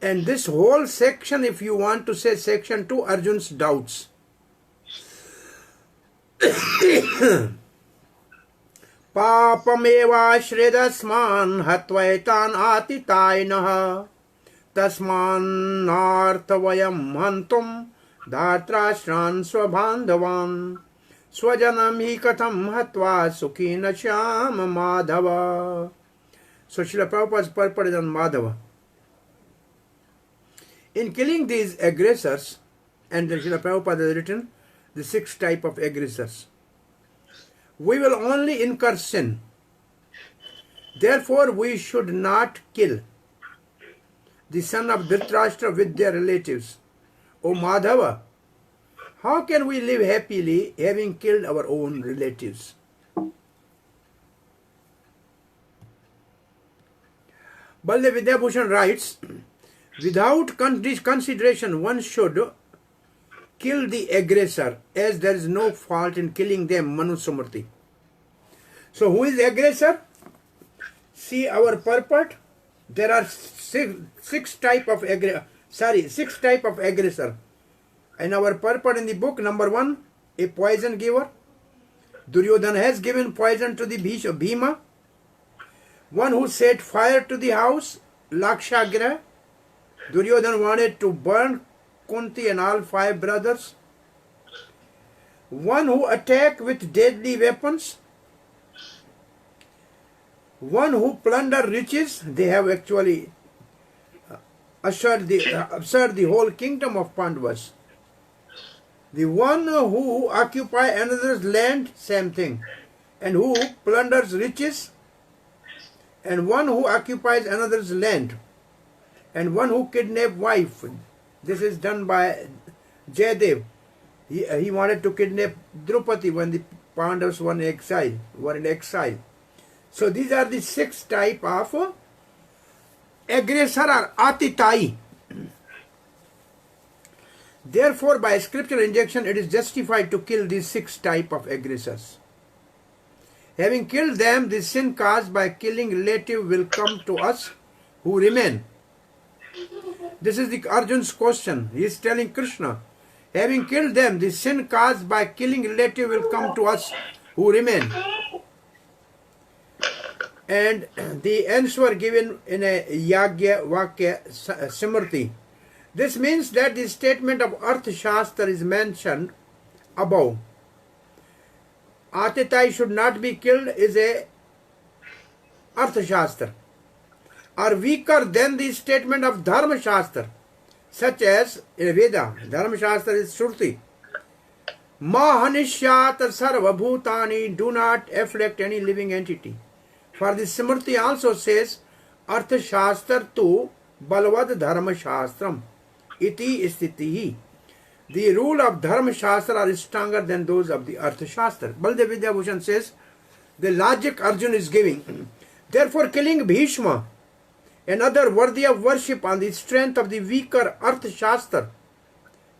And this whole section, if you want to say section 2, Arjuna's doubts. Papameva shredasman hatvaitan atitainaha Tasmannarthavayam hantum dhartrashran swabandhavan swajanam hi katham hatva sukhina shyama madhava. So Srila Prabhupada's purport is on Madhava. In killing these aggressors, and Srila Prabhupada has written the 6 types of aggressors, we will only incur sin. Therefore, we should not kill the son of Dhritarashtra with their relatives. O Madhava, how can we live happily having killed our own relatives? Baldev Vidyabhushan writes, without consideration, one should kill the aggressor, as there is no fault in killing them, Manu Samurti. So who is the aggressor? See our purport. There are six type of aggressor. In our purport in the book, number 1, a poison giver. Duryodhana has given poison to the Bhima. One who set fire to the house, Lakshagra. Duryodhana wanted to burn Kunti and all 5 brothers. One who attacked with deadly weapons. One who plunder riches. They have actually absurd the whole kingdom of Pandavas. The one who occupy another's land, same thing. And who plunders riches. And one who occupies another's land. And one who kidnap wife. This is done by Jayadev. He wanted to kidnap Draupadi when the Pandavas were in exile. So these are the 6 type of aggressor or atitai. Therefore, by scriptural injection, it is justified to kill these 6 type of aggressors. Having killed them, the sin caused by killing relative will come to us who remain. This is the Arjun's question. He is telling Krishna, having killed them, the sin caused by killing relative will come to us who remain. And the answer given in a Yagya Vakya Simriti. This means that the statement of Arth Shastra is mentioned above. Atitai should not be killed is a Arth Shastra, are weaker than the statement of Dharma Shastra, such as in Veda. Dharma Shastra is Shruti. Ma hanishyat sarva bhutani, do not afflict any living entity. For the Simriti also says, Artha Shastra tu balvad Dharma Shastram iti stitihi. The rule of Dharma Shastra are stronger than those of the Artha Shastra. Baldev Vidyabhushan says, the logic Arjuna is giving. Therefore, killing Bhishma, another worthy of worship on the strength of the weaker Artha Shastra,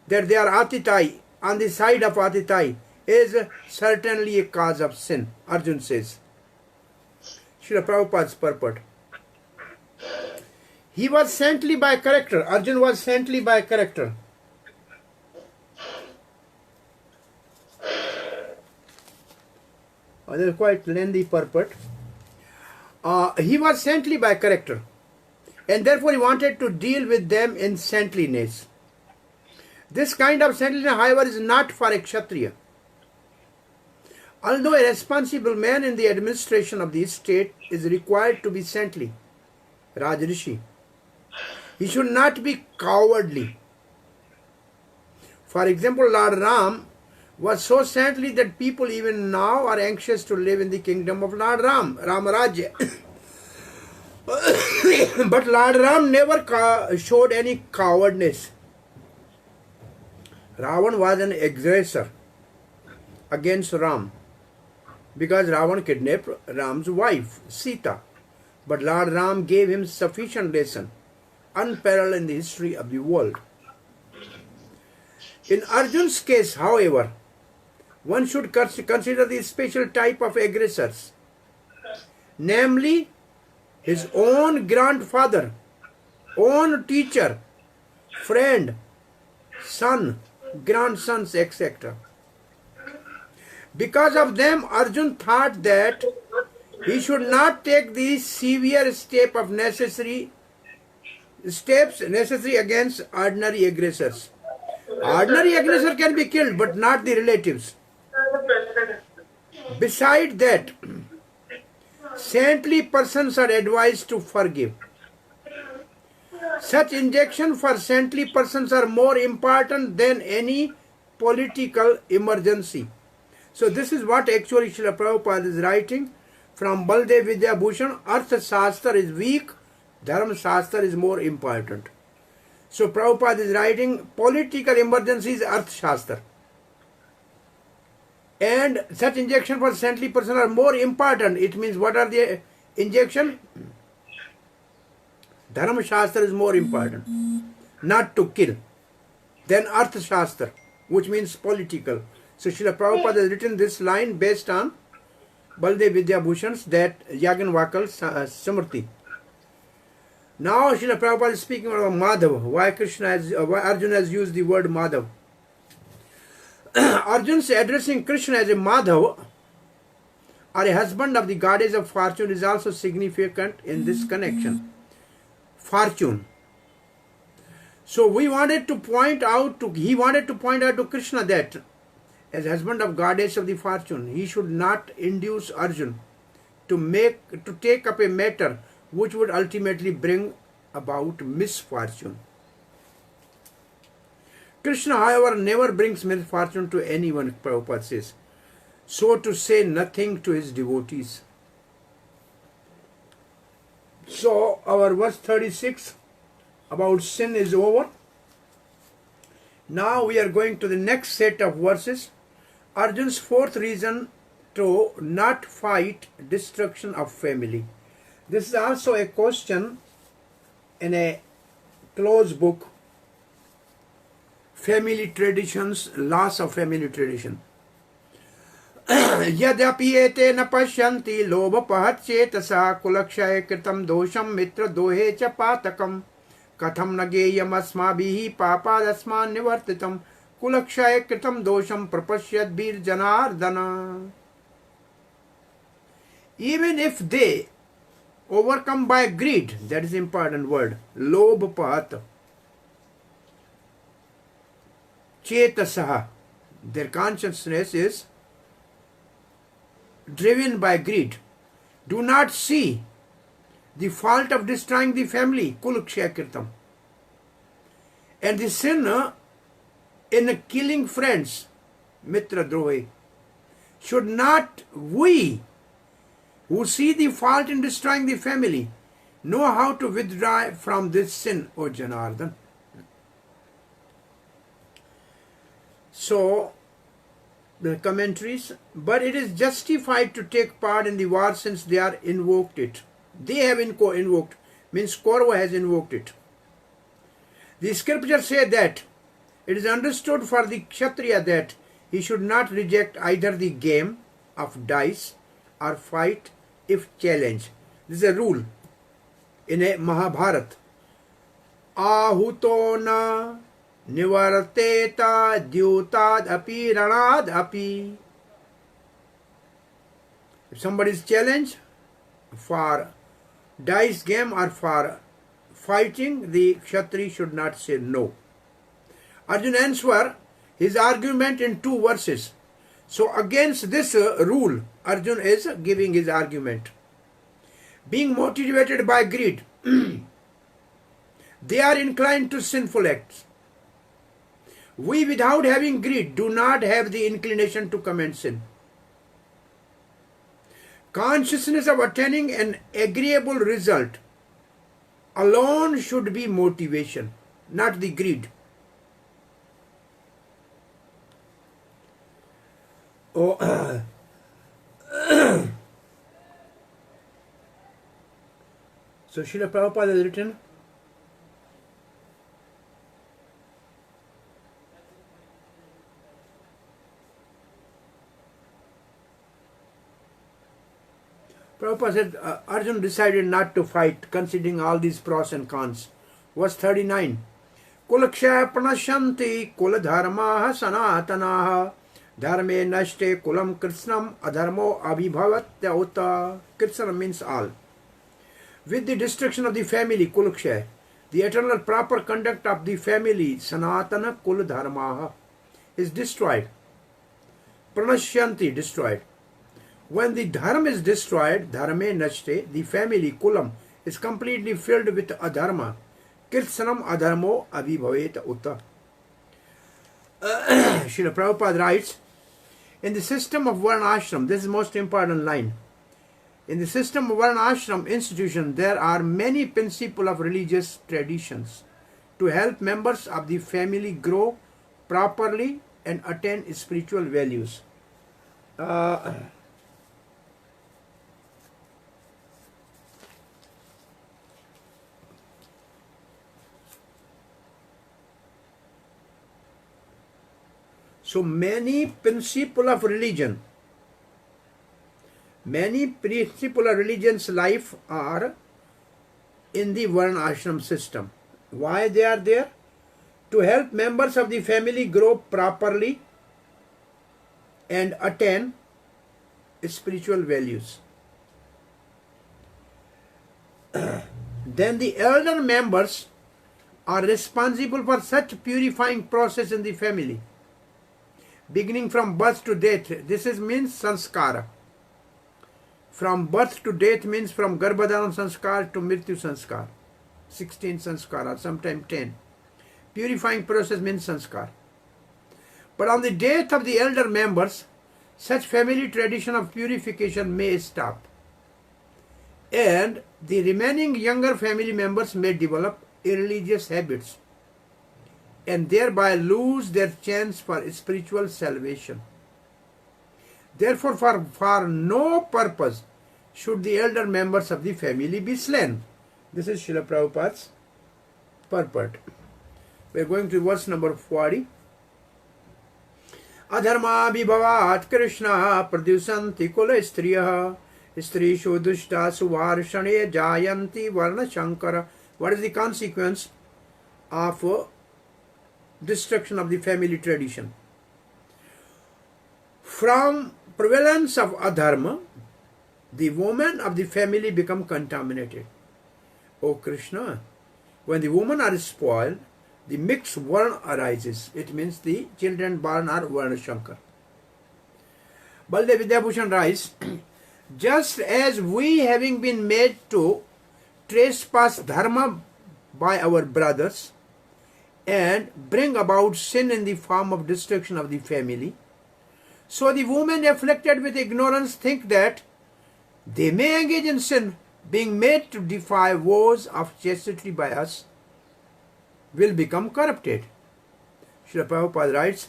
that they are Atitai, on the side of Atitai, is certainly a cause of sin, Arjuna says. Srila Prabhupada's purport. He was saintly by character. Arjuna was saintly by character. This is quite lengthy purport. He was saintly by character, and therefore he wanted to deal with them in saintliness. This kind of saintliness, however, is not for a Kshatriya. Although a responsible man in the administration of the state is required to be saintly, Rajrishi, he should not be cowardly. For example, Lord Ram was so saintly that people even now are anxious to live in the kingdom of Lord Ram, Ramarajya. But Lord Ram never showed any cowardness. Ravan was an aggressor against Ram, because Ravan kidnapped Ram's wife, Sita. But Lord Ram gave him sufficient lesson, unparalleled in the history of the world. In Arjun's case, however, one should consider the special type of aggressors, namely his own grandfather, own teacher, friend, son, grandsons, etc. Because of them, Arjun thought that he should not take the severe step of necessary steps necessary against ordinary aggressors. Ordinary aggressor can be killed, but not the relatives. Beside that, saintly persons are advised to forgive. Such injections for saintly persons are more important than any political emergency. So this is what actually Srila Prabhupada is writing from Baldev Vidya Bhushan. Artha Shastra is weak, Dharma Shastra is more important. So Prabhupada is writing political emergencies Artha Shastra. And such injection for saintly person are more important. It means what are the injection? Dharma Shastra is more important. Not to kill. Then Artha Shastra, which means political. So Srila Prabhupada has written this line based on Baldev Vidya Bhushan's that Yagnavakal Samrti. Now Srila Prabhupada is speaking about Madhav. Why Arjuna has used the word Madhav. Arjuna addressing Krishna as a Madhav or a husband of the goddess of fortune is also significant in this connection. Fortune. So he wanted to point out to Krishna that as husband of goddess of the fortune, he should not induce Arjuna to take up a matter which would ultimately bring about misfortune. Krishna, however, never brings misfortune to anyone, Prabhupada says. So to say nothing to his devotees. So our verse 36 about sin is over. Now we are going to the next set of verses. Arjuna's fourth reason to not fight destruction of family. This is also a question in a closed book, Family Traditions, Loss of Family Tradition. Yadyapi ete na pashyanti lobha pahatchetasa kulakshay kritam dosham mitra dohe cha patakam katham nageyam asmabhihi papadasman nivartitam kulakshay kritam dosham prapasyad bir janardana. Even if they overcome by greed, that is the important word, lobha pahat chetasaha, their consciousness is driven by greed, do not see the fault of destroying the family, kulakshaykritam, and the sin in killing friends, mitra drohi. Should not we, who see the fault in destroying the family, know how to withdraw from this sin, O Janardhan? So, the commentaries, but it is justified to take part in the war since they are invoked it. They have invoked, means Kaurava has invoked it. The scriptures say that it is understood for the Kshatriya that he should not reject either the game of dice or fight if challenged. This is a rule in a Mahabharata. Ahuto na nivarteta dyutad api ranad api. If somebody is challenged for dice game or for fighting, the Kshatri should not say no. Arjuna answers his argument in 2 verses. So against this rule, Arjuna is giving his argument. Being motivated by greed, they are inclined to sinful acts. We, without having greed, do not have the inclination to commit sin. Consciousness of attaining an agreeable result alone should be motivation, not the greed. So Srila Prabhupada has written, Prabhupada said Arjuna decided not to fight, considering all these pros and cons. Verse 39. Kulakshay pranashanti kuladharmaha sanatanaha dharme nashte kulam krishnam adharmo abhibhavatya uta. Krishna means all. With the destruction of the family, kulakshay, the eternal proper conduct of the family, Sanatana Kul Dharmaha, is destroyed. Pranashyanti, destroyed. When the dharma is destroyed, dharme nashte, the family, kulam, is completely filled with adharma. Kirtsanam adharmo abhibhaveta uta. Srila Prabhupada writes, in the system of Varna Ashram, this is the most important line. In the system of Varna Ashram institution, there are many principles of religious traditions to help members of the family grow properly and attain spiritual values. So many principles of religion, many principles of religion's life are in the Varna Ashram system. Why they are there? To help members of the family grow properly and attain spiritual values. Then the elder members are responsible for such purifying process in the family, beginning from birth to death. This means sanskara. From birth to death means from Garbhadharan sanskar to Mrityu sanskar. 16 sanskara, sometimes 10. Purifying process means sanskar. But on the death of the elder members, such family tradition of purification may stop, and the remaining younger family members may develop irreligious habits and thereby lose their chance for spiritual salvation. Therefore, for no purpose should the elder members of the family be slain. This is Srila Prabhupada's purport. We are going to verse number 40. Adharma vibhavat Krishna pradyusanti kula striya strishu dushta suvarshane jayanti varna shankara. What is the consequence of destruction of the family tradition? From prevalence of adharma, the women of the family become contaminated. O Krishna, when the women are spoiled, the mixed varna arises. It means the children born are varna shankar. Baldev Vidyabhushan writes, just as we having been made to trespass dharma by our brothers and bring about sin in the form of destruction of the family, so the women afflicted with ignorance think that they may engage in sin, being made to defy vows of chastity by us, will become corrupted. Srila Prabhupada writes,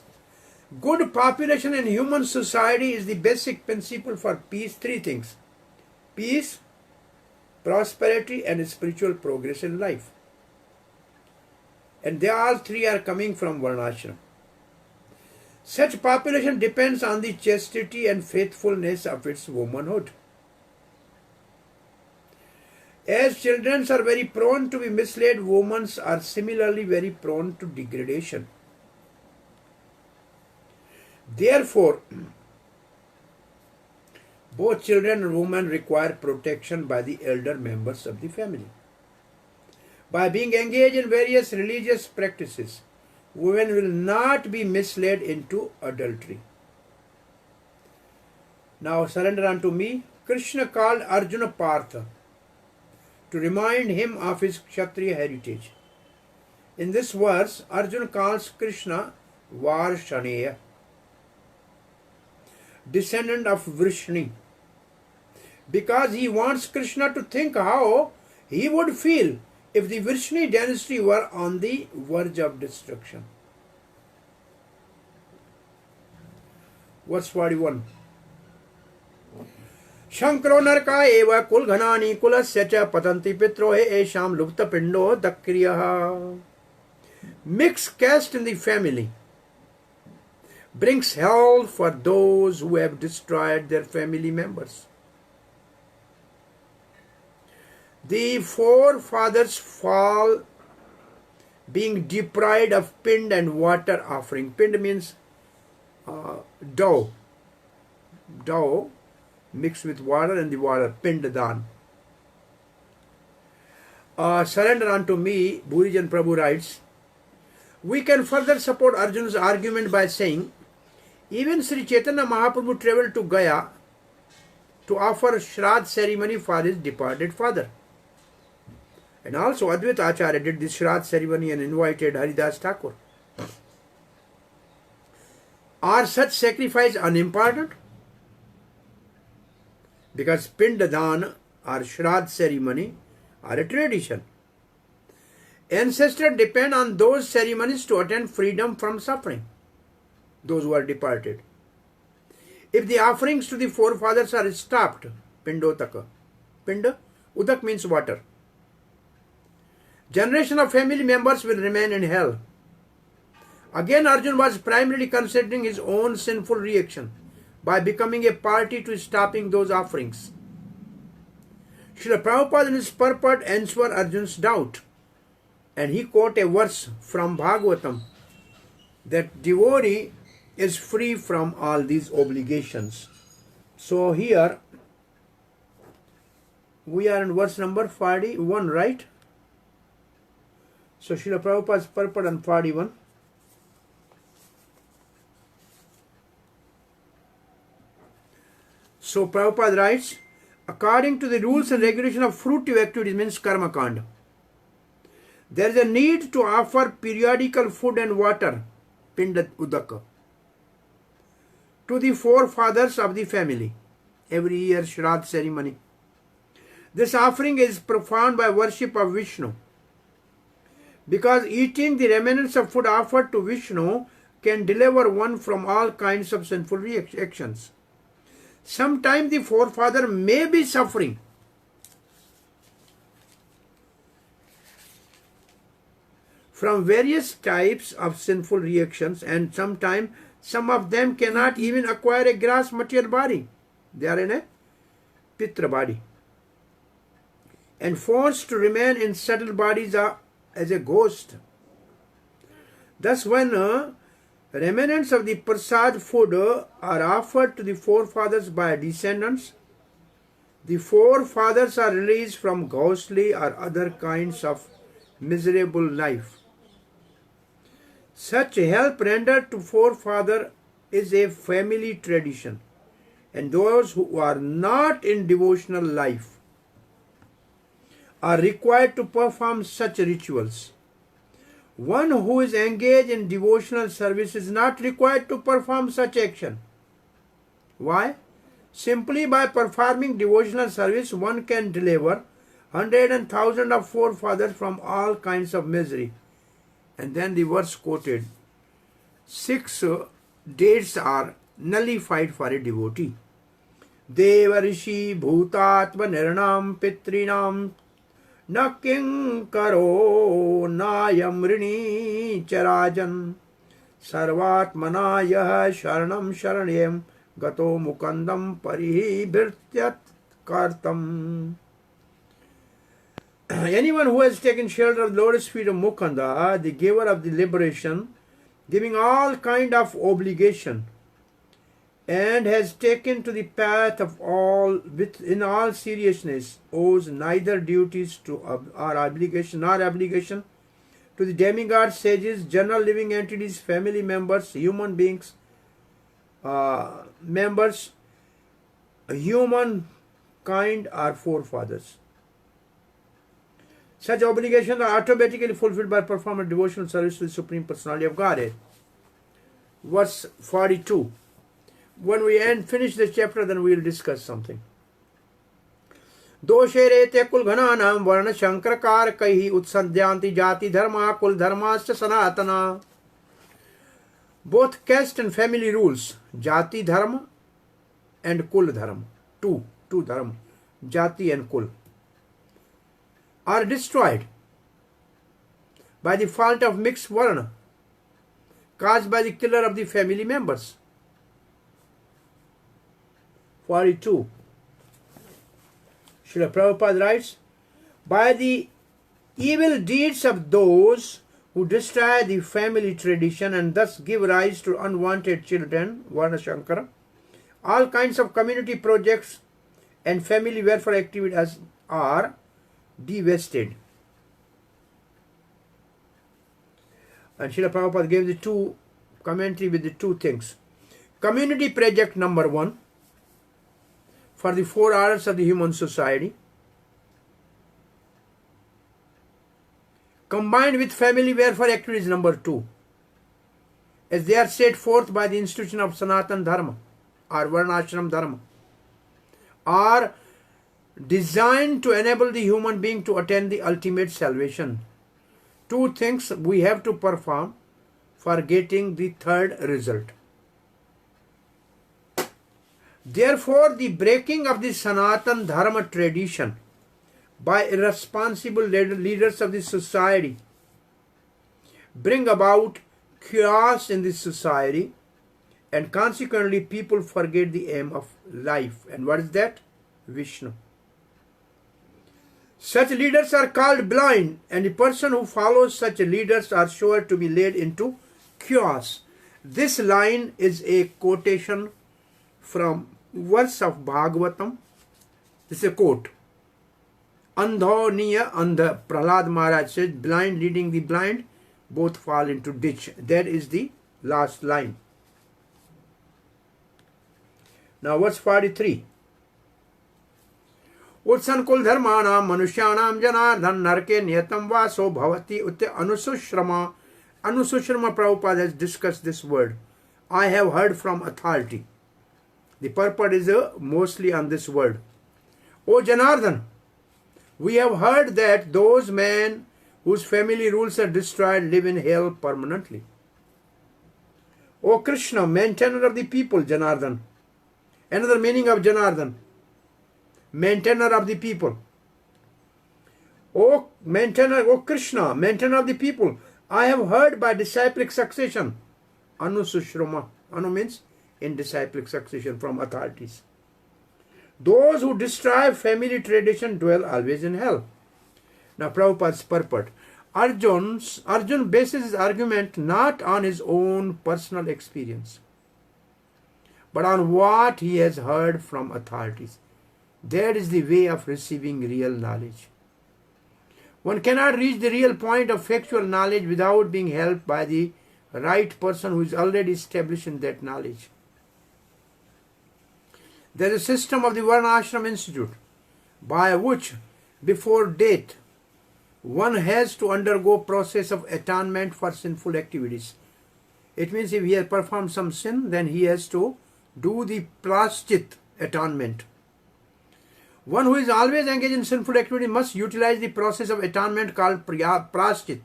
good population in human society is the basic principle for peace. Three things: peace, prosperity, and spiritual progress in life. And they all three are coming from Varnashram. Such population depends on the chastity and faithfulness of its womanhood. As children are very prone to be misled, women are similarly very prone to degradation. Therefore, both children and women require protection by the elder members of the family. By being engaged in various religious practices, women will not be misled into adultery. Now surrender unto me. Krishna called Arjuna Partha to remind him of his Kshatriya heritage. In this verse, Arjuna calls Krishna Varshaneya, descendant of Vrishni, because he wants Krishna to think how he would feel if the Vrishni dynasty were on the verge of destruction. Verse 41. Shankaro narka eva kulghanani kulasya cha patanti pitrohe esham lupta pindo dakriyaha. Mixed caste in the family brings hell for those who have destroyed their family members. The forefathers fall being deprived of pind and water offering. Pind means dough. Dough mixed with water, and the water, pindadan. surrender unto me, Bhurijan Prabhu writes, we can further support Arjuna's argument by saying, even Sri Chaitanya Mahaprabhu traveled to Gaya to offer Shraddh ceremony for his departed father. And also Advaita Acharya did this Shraddh ceremony and invited Haridas Thakur. Are such sacrifice unimportant? Because Pindadan or Shraddh ceremony are a tradition. Ancestors depend on those ceremonies to attain freedom from suffering, those who are departed. If the offerings to the forefathers are stopped, Pindotaka, Pinda, Udak means water, generation of family members will remain in hell. Again, Arjuna was primarily considering his own sinful reaction by becoming a party to stopping those offerings. Srila Prabhupada in his purport answered Arjuna's doubt, and he quoted a verse from Bhagavatam that devotee is free from all these obligations. So here we are in verse number 41, right? So Srila Prabhupada's purport on 41. So Prabhupada writes, according to the rules and regulation of fruitive activities, means karma kanda, there is a need to offer periodical food and water, pinda udaka, to the forefathers of the family. Every year Shraddh ceremony. This offering is performed by worship of Vishnu, because eating the remnants of food offered to Vishnu can deliver one from all kinds of sinful actions. Sometimes the forefather may be suffering from various types of sinful reactions, and sometimes some of them cannot even acquire a gross material body. They are in a pitra body and forced to remain in subtle bodies as a ghost. Thus, when remnants of the prasad food are offered to the forefathers by descendants, the forefathers are released from ghostly or other kinds of miserable life. Such help rendered to forefather is a family tradition, and those who are not in devotional life are required to perform such rituals. One who is engaged in devotional service is not required to perform such action. Why? Simply by performing devotional service, one can deliver hundreds and thousands of forefathers from all kinds of misery. And then the verse quoted, 6 dates are nullified for a devotee. Deva rishi bhutatva niranam pitrinam naking karo nayam rini charajan sarvatmana yah sharanam sharanyam gato mukandam parihibhrityat kartam. Anyone who has taken shelter of the lotus feet of Mukanda, the giver of the liberation, giving all kind of obligation, and has taken to the path of all in all seriousness, owes neither duties to or obligation to the demigods, sages, general living entities, family members, human beings, members, human kind or forefathers. Such obligations are automatically fulfilled by performing devotional service to the Supreme Personality of Godhead. Verse 42. When we finish this chapter, then we will discuss something. Doshe rete kul ghananam varna shankrakar kahi utsandyanti jati dharma kul dharmascha sanatana. Both caste and family rules, jati dharma and kul dharma, two dharma, jati and kul, are destroyed by the fault of mixed varna caused by the killer of the family members. 42. Srila Prabhupada writes, by the evil deeds of those who destroy the family tradition and thus give rise to unwanted children, Varna Shankara, all kinds of community projects and family welfare activities are divested. And Srila Prabhupada gave the two commentary with the two things. Community project number 1 for the 4 orders of the human society, combined with family welfare activities number 2, as they are set forth by the institution of Sanatan Dharma or Varnashram Dharma, are designed to enable the human being to attain the ultimate salvation. 2 things we have to perform for getting the third result. Therefore, the breaking of the Sanatan Dharma tradition by irresponsible leaders of the society bring about chaos in the society, and consequently people forget the aim of life. And what is that? Vishnu. Such leaders are called blind, and the person who follows such leaders are sure to be led into chaos. This line is a quotation from verse of Bhagavatam. This is a quote. Andho niya andha. Prahlad Maharaj says, blind leading the blind, both fall into ditch. That is the last line. Now verse 43. उत्संकुल धर्माणां मनुष्याणां जनार्दन नरके नियतम वासो भवति उत अनुसुश्रमा. Anusushrama Prabhupada has discussed this word. I have heard from authority. The purport is mostly on this word. O Janardhan, we have heard that those men whose family rules are destroyed live in hell permanently. O Krishna, maintainer of the people, Janardhan. Another meaning of Janardhan, maintainer of the people. O Krishna, maintainer of the people, I have heard by disciplic succession. Anusushrama. Anu means in disciplic succession from authorities. Those who destroy family tradition dwell always in hell. Now Prabhupada's purport. Arjun bases his argument not on his own personal experience, but on what he has heard from authorities. That is the way of receiving real knowledge. One cannot reach the real point of factual knowledge without being helped by the right person who is already established in that knowledge. There is a system of the Varnashram Institute by which, before death, one has to undergo process of atonement for sinful activities. It means if he has performed some sin, then he has to do the praschit, atonement. One who is always engaged in sinful activity must utilize the process of atonement called praschit.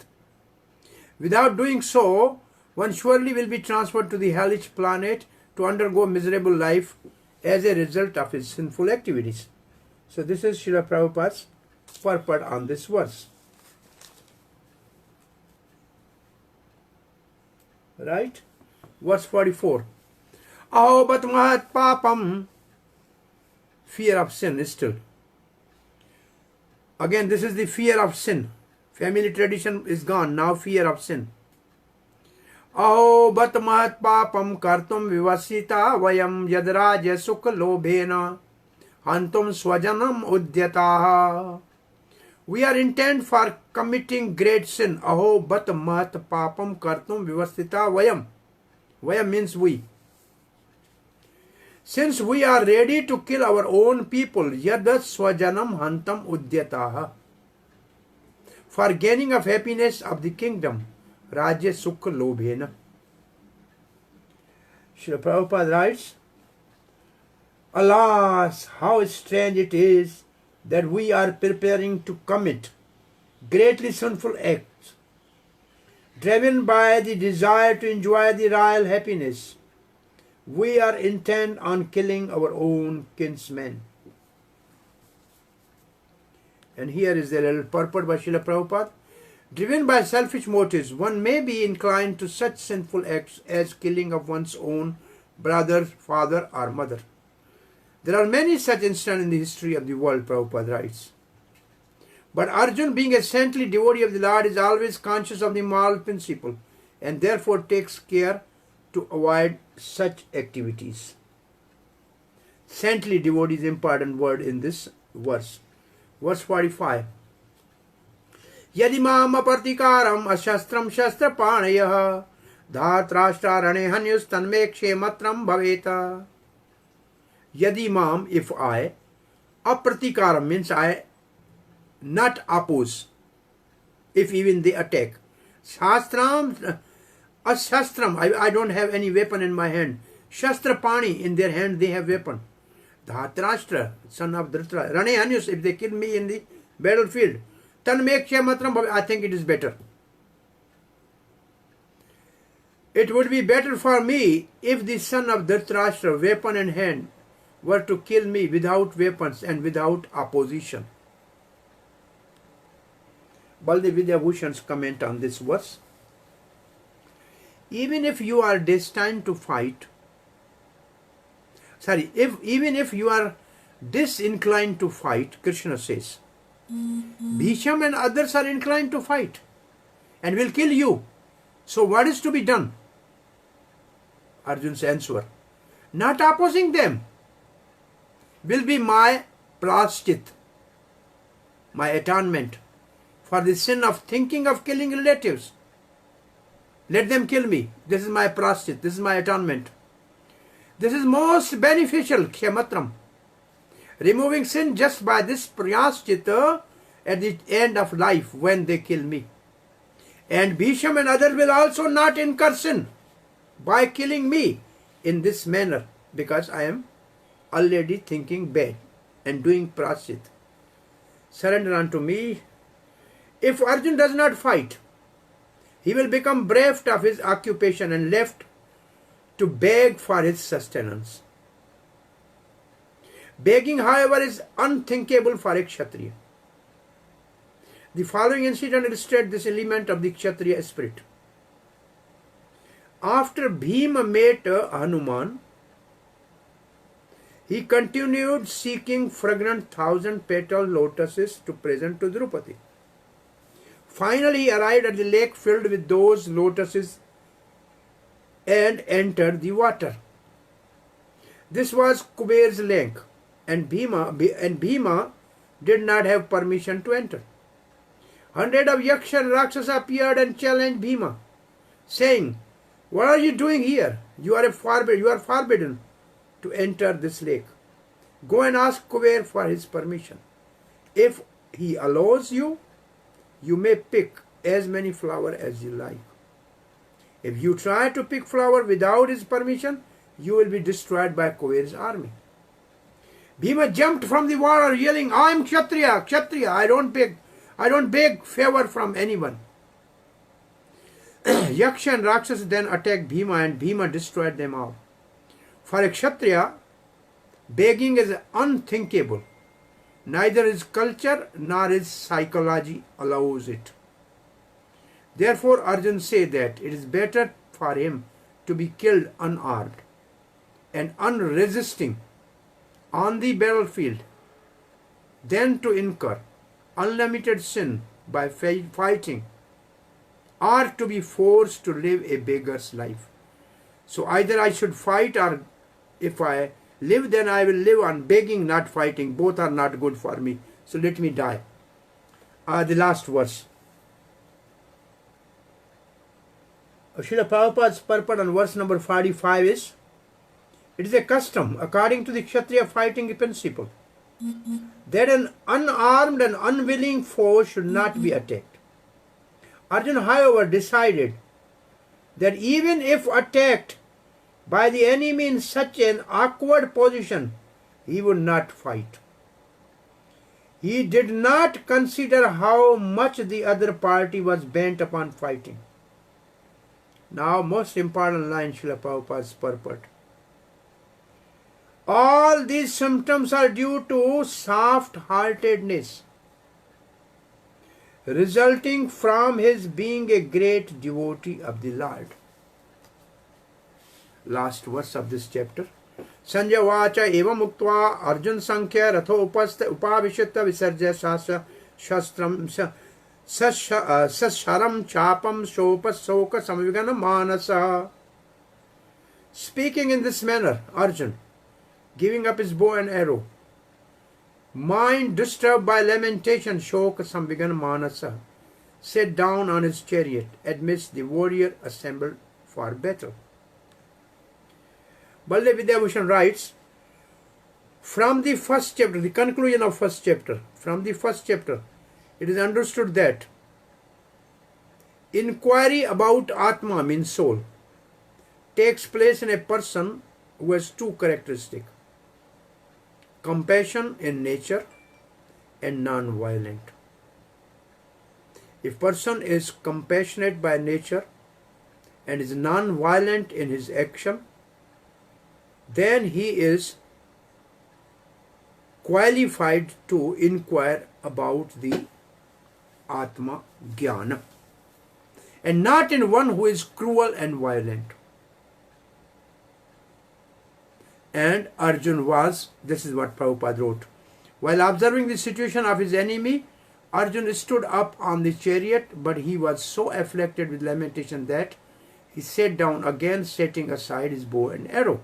Without doing so, one surely will be transferred to the hellish planet to undergo miserable life as a result of his sinful activities. So this is Srila Prabhupada's purport on this verse. Right? Verse 44. Aho bat mahat papam. Fear of sin is still. Again, this is the fear of sin. Family tradition is gone. Now fear of sin. Aho bat mahat papam kartum vivasita vayam yadraja sukha lobhena hantum swajanam udyataha. We are intent for committing great sin. Aho bat mahat papam kartum vivasita vayam. Vayam means we. Since we are ready to kill our own people, yada swajanam hantam udyataha, for gaining of happiness of the kingdom, rajya sukha lobhena. Srila Prabhupada writes, alas, how strange it is that we are preparing to commit greatly sinful acts, driven by the desire to enjoy the royal happiness. We are intent on killing our own kinsmen. And here is the little purport by Srila Prabhupada. Driven by selfish motives, one may be inclined to such sinful acts as killing of one's own brother, father, or mother. There are many such instances in the history of the world, Prabhupada writes. But Arjun, being a saintly devotee of the Lord, is always conscious of the moral principle and therefore takes care to avoid such activities. Saintly devotee is an important word in this verse. Verse 45. यदि माम अप्रतिकारम अशस्त्रम शस्त्र पाणयः धात्राष्ट्रारणे हन्युस्तन्मे क्षेमत्रम भवेत. Yadi mam, if I, aprtikaram means I not oppose, if even they attack. Shastram, ashastram, I don't have any weapon in my hand. Shastra pani, in their hand they have weapon. Dhatrashtra, son of Dhritarashtra, Rane Hanyus, if they kill me in the battlefield, tanme kshematram, I think it is better. It would be better for me if the son of Dhritarashtra, weapon in hand, were to kill me without weapons and without opposition. Baldev Vidyabhushan's comment on this verse. Even if you are destined to fight, even if you are disinclined to fight, Krishna says, Bhisham and others are inclined to fight and will kill you. So what is to be done? Arjun's answer, not opposing them will be my praschit, my atonement for the sin of thinking of killing relatives. Let them kill me. This is my praschit. This is my atonement. This is most beneficial, kshematram. Removing sin just by this praschit at the end of life when they kill me. And Bhisham and others will also not incur sin by killing me in this manner, because I am already thinking bad and doing praschit. Surrender unto me. If Arjun does not fight, he will become bereft of his occupation and left to beg for his sustenance. Begging, however, is unthinkable for a Kshatriya. The following incident illustrates this element of the Kshatriya spirit. After Bhima met Hanuman, he continued seeking fragrant 1,000-petal lotuses to present to Draupadi. Finally, he arrived at the lake filled with those lotuses and entered the water. This was Kuber's lake, and Bhima did not have permission to enter. Hundreds of Yaksha and Rakshasa appeared and challenged Bhima, saying, "What are you doing here? You are forbidden to enter this lake. Go and ask Kuber for his permission. If he allows you, you may pick as many flowers as you like. If you try to pick flower without his permission, you will be destroyed by Kuber's army." Bhima jumped from the water yelling, "I am Kshatriya, Kshatriya, I don't beg favor from anyone." Yaksha and Rakshasa then attacked Bhima, and Bhima destroyed them all. For a Kshatriya, begging is unthinkable. Neither his culture nor his psychology allows it. Therefore, Arjun said that it is better for him to be killed unarmed and unresisting on the battlefield than to incur unlimited sin by fighting, or to be forced to live a beggar's life. So either I should fight, or if I live, then I will live on begging, not fighting. Both are not good for me. So let me die. The last verse. Srila Prabhupada's purport on verse number 45 is, it is a custom, according to the Kshatriya fighting principle, that an unarmed and unwilling foe should not be attacked. Arjuna, however, decided that even if attacked by the enemy in such an awkward position, he would not fight. He did not consider how much the other party was bent upon fighting. Now, most important line, Srila Prabhupada's purport. All these symptoms are due to soft-heartedness, resulting from his being a great devotee of the Lord. Last verse of this chapter. Sanjay vacha evam uktva Arjun sankhya ratho upavishita visarja shastram sasharam chapam soka samvigana manasa. Speaking in this manner, Arjun, giving up his bow and arrow, mind disturbed by lamentation, shoka samvigana manasa, sat down on his chariot amidst the warrior assembled for battle. Baldev Vidyabhushan writes, from the first chapter, the conclusion of first chapter, from the first chapter, it is understood that inquiry about Atma means soul takes place in a person who has two characteristics: compassion in nature and non-violent. If person is compassionate by nature and is non-violent in his action, then he is qualified to inquire about the Atma Jnana, and not in one who is cruel and violent. And Arjun was, this is what Prabhupada wrote, while observing the situation of his enemy, Arjun stood up on the chariot, but he was so afflicted with lamentation that he sat down again, setting aside his bow and arrow.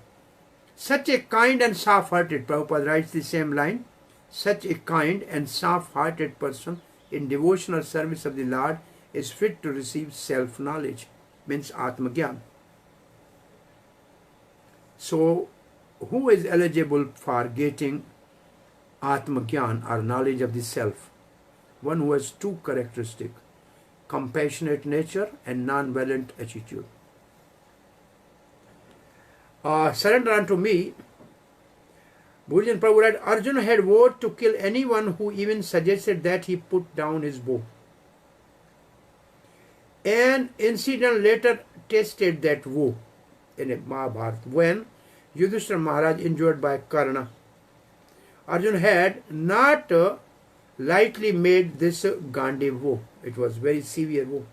Such a kind and soft-hearted, Prabhupada writes the same line, such a kind and soft-hearted person in devotional service of the Lord is fit to receive self-knowledge, means Atma Jnana. So, who is eligible for getting Atma Jnana or knowledge of the self? One who has two characteristics: compassionate nature and non-violent attitude. Surrender unto me. Bhujan Prabhu writes, Arjuna had vowed to kill anyone who even suggested that he put down his bow. An incident later tested that vow in a Mahabharata when Yudhishthira Maharaj injured by Karna. Arjuna had not lightly made this Gandhi vow. It was very severe vow.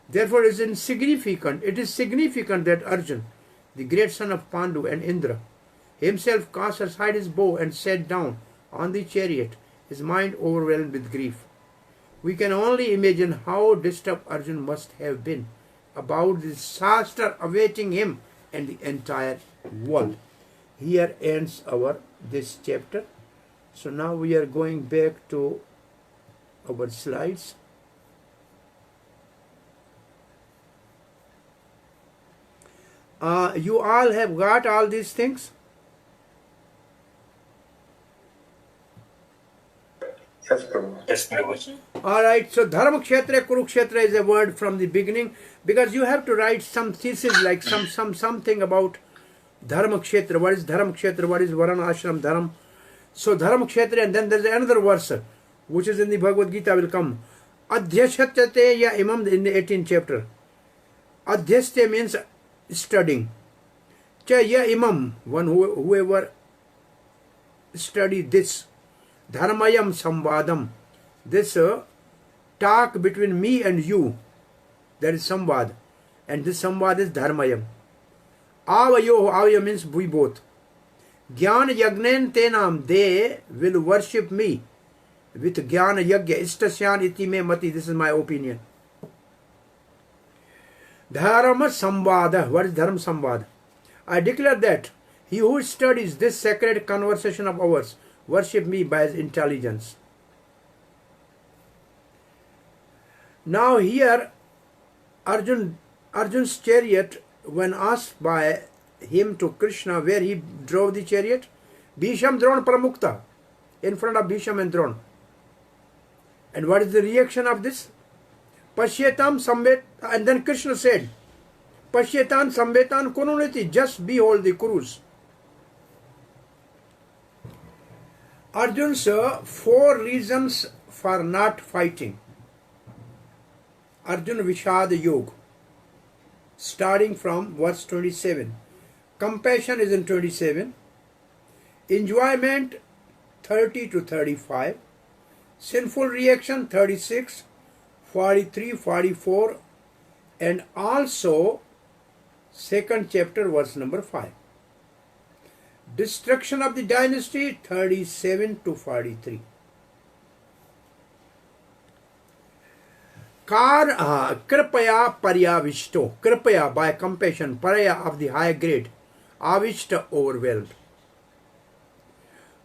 Therefore, it is significant that Arjuna, the great son of Pandu and Indra, himself cast aside his bow and sat down on the chariot, his mind overwhelmed with grief. We can only imagine how disturbed Arjuna must have been about the disaster awaiting him and the entire world. Here ends this chapter. So now we are going back to our slides. You all have got all these things? Yes, Prabhu. Yes, Prabhu. Alright, so Dharma Kshetra, Kurukshetra is a word from the beginning, because you have to write some thesis, like something about Dharma Kshetra. What is Dharma Kshetra? What is Varana Ashram Dharma? So Dharma Kshetra, and then there's another verse which is in the Bhagavad Gita will come. Adhyashatyate ya imam in the 18th chapter. Adhyaste means studying. Cha ya imam, whoever study this. Dharmayam samvadam. This talk between me and you. That is samvad. And this samvad is dharmayam. Avaya means we both. Jnana yagnen tenam, they will worship me with jnana yagya. Istasyan iti me mati. This is my opinion. Dharma samvada. What is dharma samvada? I declare that he who studies this sacred conversation of ours worship me by his intelligence. Now here Arjun's chariot, when asked by him to Krishna where he drove the chariot, Bhisham Drona Pramukta, in front of Bhisham and Drona. And what is the reaction of this? Pashyetam Sambet, and then Krishna said, Pashyetan Sambetan Kununiti, just behold the Kurus. Arjun's 4 reasons for not fighting. Arjuna Vishad Yoga, starting from verse 27. Compassion is in 27. Enjoyment 30 to 35. Sinful reaction 36, 43, 44. And also 2nd chapter verse number 5. Destruction of the dynasty 37 to 43. Kripaya paryavishto. Kripaya by compassion. Paraya of the high grade. Avishta overwhelmed.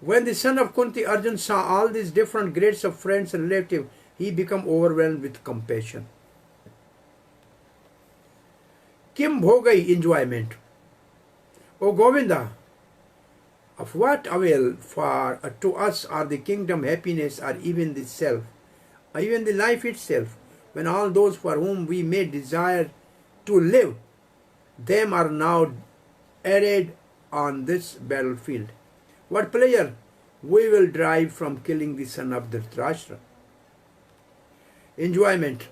When the son of Kunti Arjun saw all these different grades of friends and relatives he became overwhelmed with compassion. Kim bhogai enjoyment. O Govinda, of what avail for to us are the kingdom, happiness, or even the self, or even the life itself, when all those for whom we may desire to live, them are now arrayed on this battlefield? What pleasure we will derive from killing the son of Dhritarashtra? Enjoyment.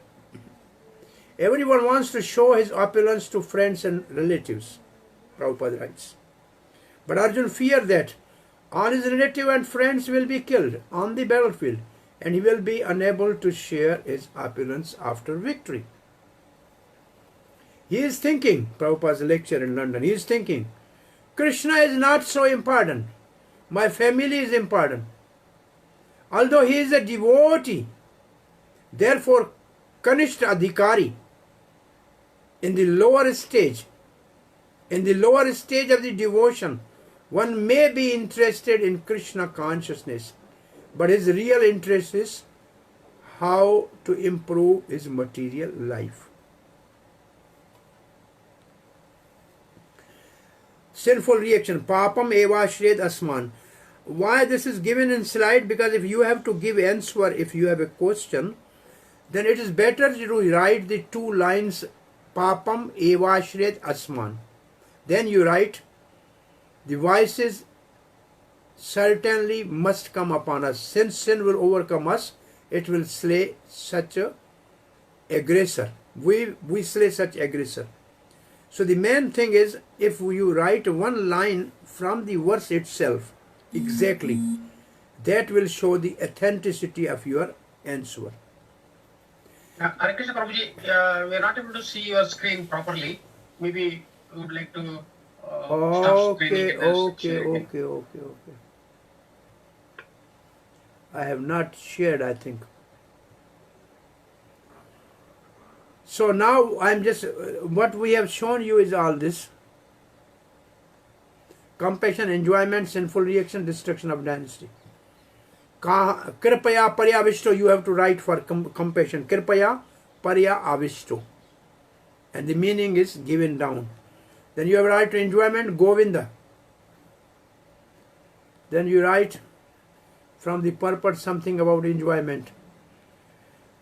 Everyone wants to show his opulence to friends and relatives, Prabhupada writes. But Arjuna feared that all his relatives and friends will be killed on the battlefield, and he will be unable to share his opulence after victory. He is thinking, Prabhupada's lecture in London, he is thinking, Krishna is not so important. My family is important. Although he is a devotee, therefore Kanishta Adhikari, in the lower stage of the devotion, one may be interested in Krishna consciousness, but his real interest is how to improve his material life. Sinful reaction. Papam eva shred asman. Why this is given in slide? Because if you have to give answer, if you have a question, then it is better to write the 2 lines Papam eva shred asman. Then you write, the vices certainly must come upon us. Since sin will overcome us, it will slay such a aggressor. We slay such aggressor. So the main thing is, if you write 1 line from the verse itself, exactly, that will show the authenticity of your answer. Hare Krishna Prabhuji, we are not able to see your screen properly. Maybe we would like to stop screening it and share again. Okay. I have not shared, I think. So now I'm just, what we have shown you is all this. Compassion, enjoyment, sinful reaction, destruction of dynasty. Kripaya parya avishto, you have to write for compassion. Kripaya parya avishto. And the meaning is given down. Then you have to write enjoyment, Govinda. Then you write from the purport something about enjoyment.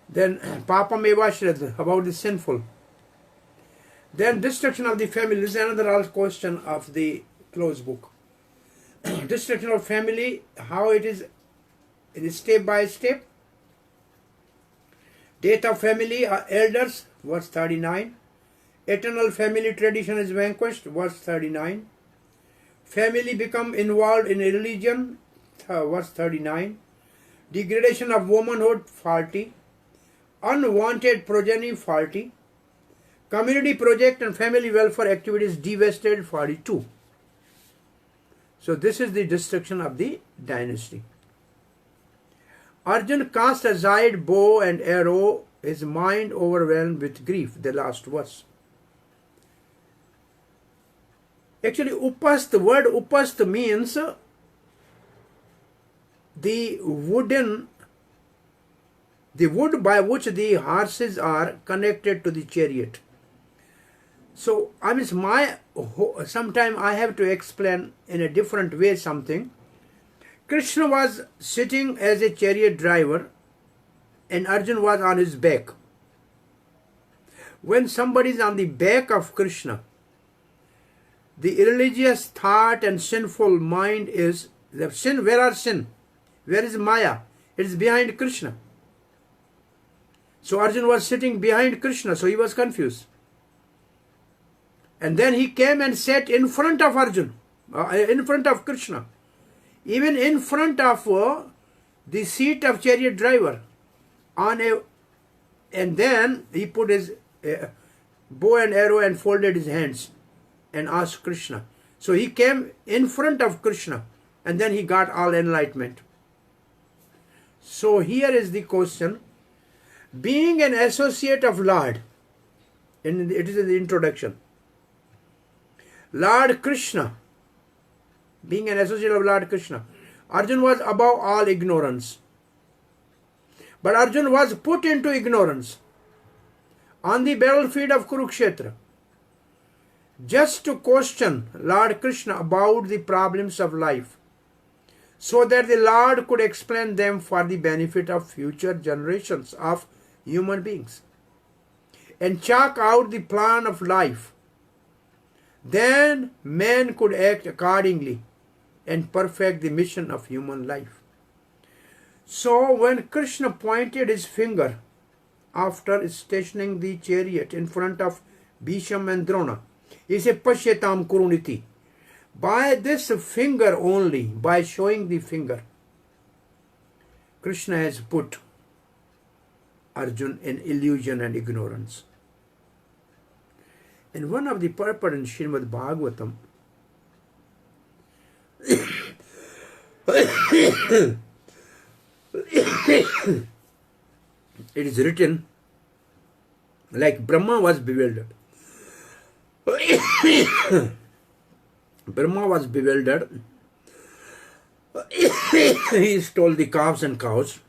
Then papam evashrad, about the sinful. Then destruction of the family. This is another question of the closed book. Destruction of family, how it is step by step. Death of family, elders, verse 39. Eternal family tradition is vanquished, verse 39. Family become involved in a religion, verse 39. Degradation of womanhood, 40. Unwanted progeny, 40. Community project and family welfare activities devastated, 42. So this is the destruction of the dynasty. Arjuna cast aside bow and arrow, his mind overwhelmed with grief, the last verse. Actually, upast, the word upast means the wood by which the horses are connected to the chariot. So, I mean, sometime I have to explain in a different way something. Krishna was sitting as a chariot driver and Arjuna was on his back. When somebody is on the back of Krishna, the irreligious thought and sinful mind is the sin. Where are sin? Where is Maya? It is behind Krishna. So Arjuna was sitting behind Krishna, so he was confused. And then he came and sat in front of Arjuna, in front of Krishna, even in front of the seat of chariot driver. And then he put his bow and arrow and folded his hands and asked Krishna. So he came in front of Krishna and then he got all enlightenment. So here is the question. Being an associate of Lord, and it is in the introduction, Lord Krishna, being an associate of Lord Krishna, Arjuna was above all ignorance. But Arjuna was put into ignorance on the battlefield of Kurukshetra just to question Lord Krishna about the problems of life, so that the Lord could explain them for the benefit of future generations of human beings and chalk out the plan of life. Then man could act accordingly and perfect the mission of human life. So when Krishna pointed his finger after stationing the chariot in front of Bhishma and Drona, he said, Pashyatam Kuruniti. By this finger only, by showing the finger, Krishna has put Arjuna in illusion and ignorance. And one of the purport in Srimad Bhagavatam, it is written like Brahma was bewildered. Brahma was bewildered. He stole the calves and cows.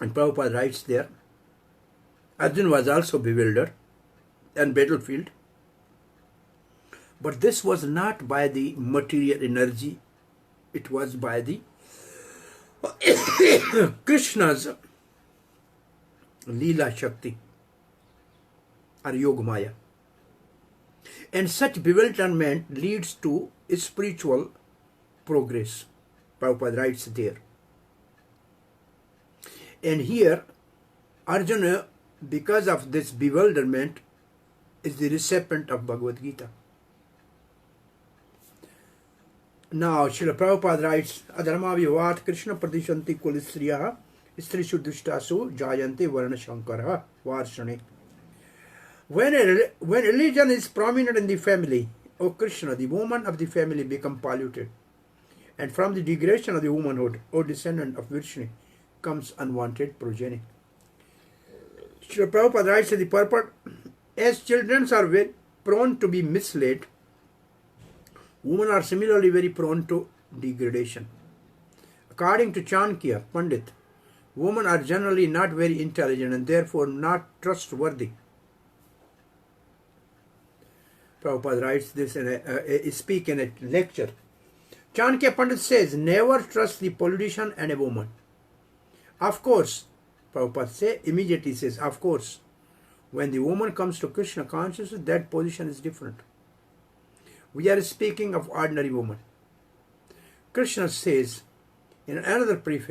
And Prabhupada writes there, Arjuna was also bewildered and battlefield. But this was not by the material energy. It was by the Krishna's Leela Shakti or Yoga Maya. And such bewilderment leads to spiritual progress. Prabhupada writes there. And here, Arjuna, because of this bewilderment, is the recipient of Bhagavad Gita. Now, Srila Prabhupada writes, Adharma vivat Krishna pradishanti kul striyaha strishu dushtasu jayante varana shankara varshane. When religion is prominent in the family, O Krishna, the woman of the family become polluted. And from the degradation of the womanhood, O descendant of Vishnu, comes unwanted progeny. Srila Prabhupada writes in the purport, as children are very prone to be misled, women are similarly very prone to degradation. According to Chanakya Pandit, women are generally not very intelligent and therefore not trustworthy. Prabhupada writes this in speak in a lecture. Chanakya Pandit says, never trust the politician and a woman. Of course, Prabhupada immediately says, of course, when the woman comes to Krishna consciousness, that position is different. We are speaking of ordinary woman. Krishna says in another place,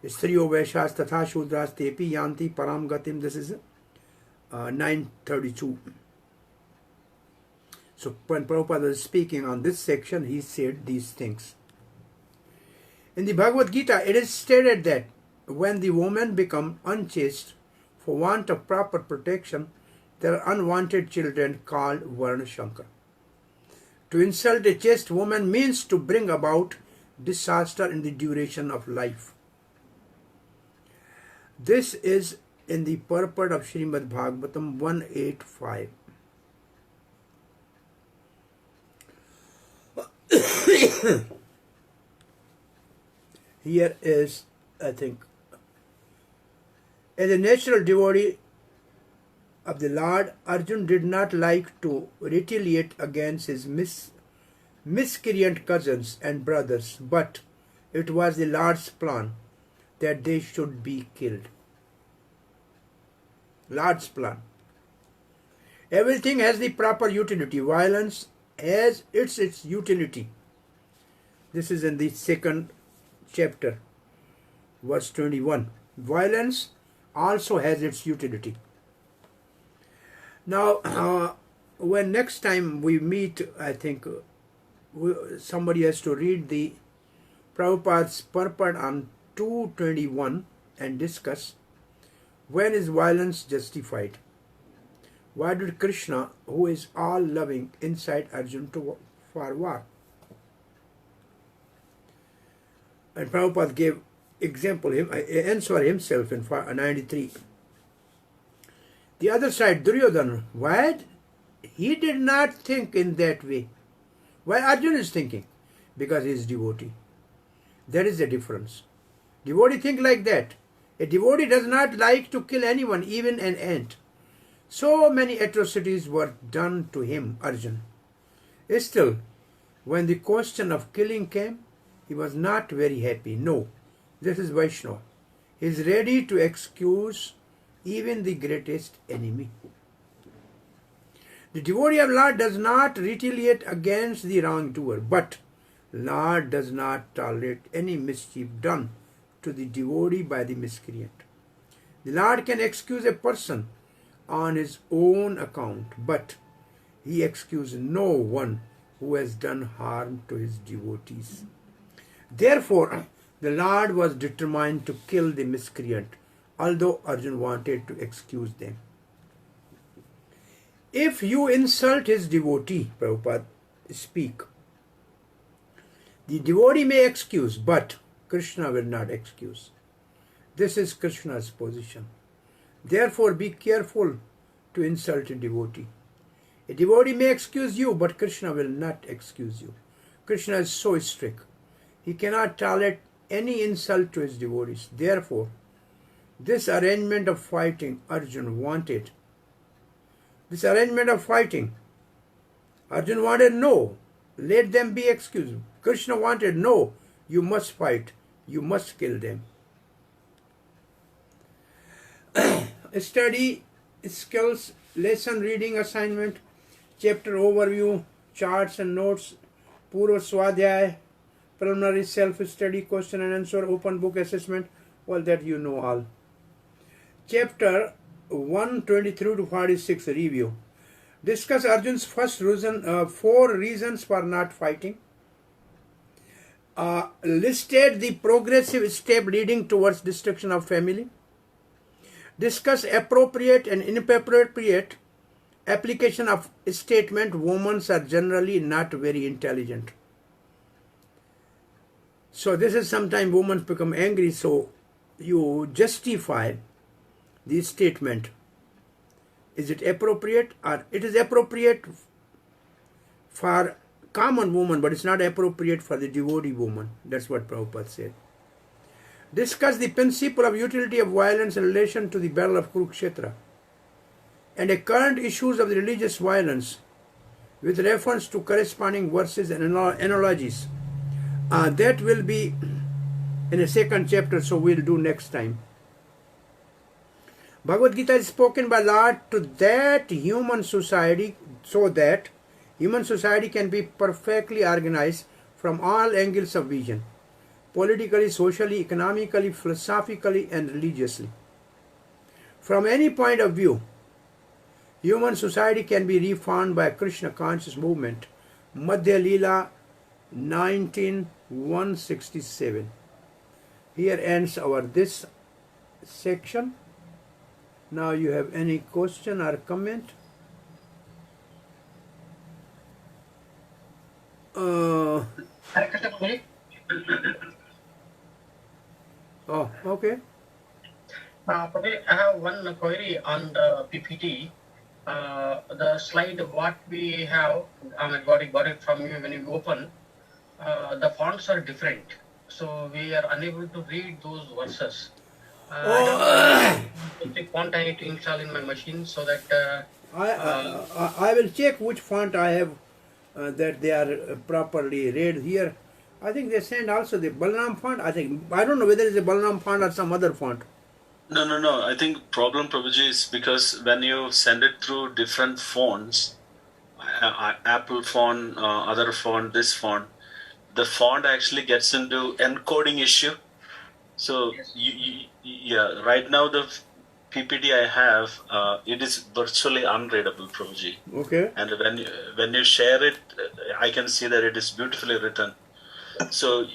Striyo Vaishas Tatha Shudras Tepi Yanti Param Gatim. This is 932. So when Prabhupada was speaking on this section, he said these things. In the Bhagavad Gita, it is stated that when the women become unchaste for want of proper protection, there are unwanted children called Varna Shankar. To insult a chaste woman means to bring about disaster in the duration of life. This is in the purport of Srimad Bhagavatam 185. Here is, I think, as a natural devotee of the Lord, Arjuna did not like to retaliate against his miscreant cousins and brothers, but it was the Lord's plan that they should be killed. Lord's plan. Everything has the proper utility. Violence has its utility. This is in the 2nd chapter, verse 21. Violence also has its utility. Now, when next time we meet, I think somebody has to read the Prabhupada's purport on 221 and discuss when is violence justified. Why did Krishna, who is all loving, incite Arjuna for war? And Prabhupada gave answer himself in 93. The other side, Duryodhana, why? He did not think in that way. Why Arjuna is thinking? Because he is devotee. There is a difference. Devotee think like that. A devotee does not like to kill anyone, even an ant. So many atrocities were done to him, Arjun. Still, when the question of killing came, he was not very happy. No, this is Vaishnava. He is ready to excuse even the greatest enemy. The devotee of Lord does not retaliate against the wrongdoer, but Lord does not tolerate any mischief done to the devotee by the miscreant. The Lord can excuse a person on his own account, but he excuses no one who has done harm to his devotees. Therefore, the Lord was determined to kill the miscreant, although Arjun wanted to excuse them. If you insult his devotee, Prabhupada speak, the devotee may excuse, but Krishna will not excuse. This is Krishna's position. Therefore, be careful to insult a devotee. A devotee may excuse you, but Krishna will not excuse you. Krishna is so strict. He cannot tolerate any insult to his devotees. Therefore, this arrangement of fighting Arjun wanted. This arrangement of fighting, Arjun wanted no, let them be excused. Krishna wanted no, you must fight, you must kill them. Study skills, lesson reading assignment, chapter overview, charts and notes, Purva Swadhyay, preliminary self-study, question and answer, open book assessment, all that you know all. Chapter 123 to 46 review. Discuss Arjun's first reason, 4 reasons for not fighting. Listed the progressive step leading towards destruction of family. Discuss appropriate and inappropriate application of statement women are generally not very intelligent. So this is sometimes women become angry, so you justify the statement. Is it appropriate? Or it is appropriate for common woman, but it's not appropriate for the devotee woman. That's what Prabhupada said. Discuss the principle of utility of violence in relation to the battle of Kurukshetra and the current issues of the religious violence with reference to corresponding verses and analogies. That will be in a second chapter, so we'll do next time. Bhagavad Gita is spoken by Lord to that human society, so that human society can be perfectly organized from all angles of vision, politically, socially, economically, philosophically, and religiously. From any point of view, human society can be reformed by Krishna conscious movement. Madhya Leela 19:167. Here ends our this section. Now you have any question or comment? Oh, okay. Probably I have one query on the PPT. The slide what we have, I got it from you when you open. The fonts are different, so we are unable to read those verses. The font I need to install in my machine so that I will check which font I have that they are properly read here. I think they send also the Balaram font. I don't know whether it's a Balaram font or some other font. No. I think problem, Prabhuji, is because when you send it through different fonts, Apple font, other font, this font, the font actually gets into encoding issue. So yeah, right now the PPT I have, it is virtually unreadable, Prabhuji. Okay. And when you share it, I can see that it is beautifully written. So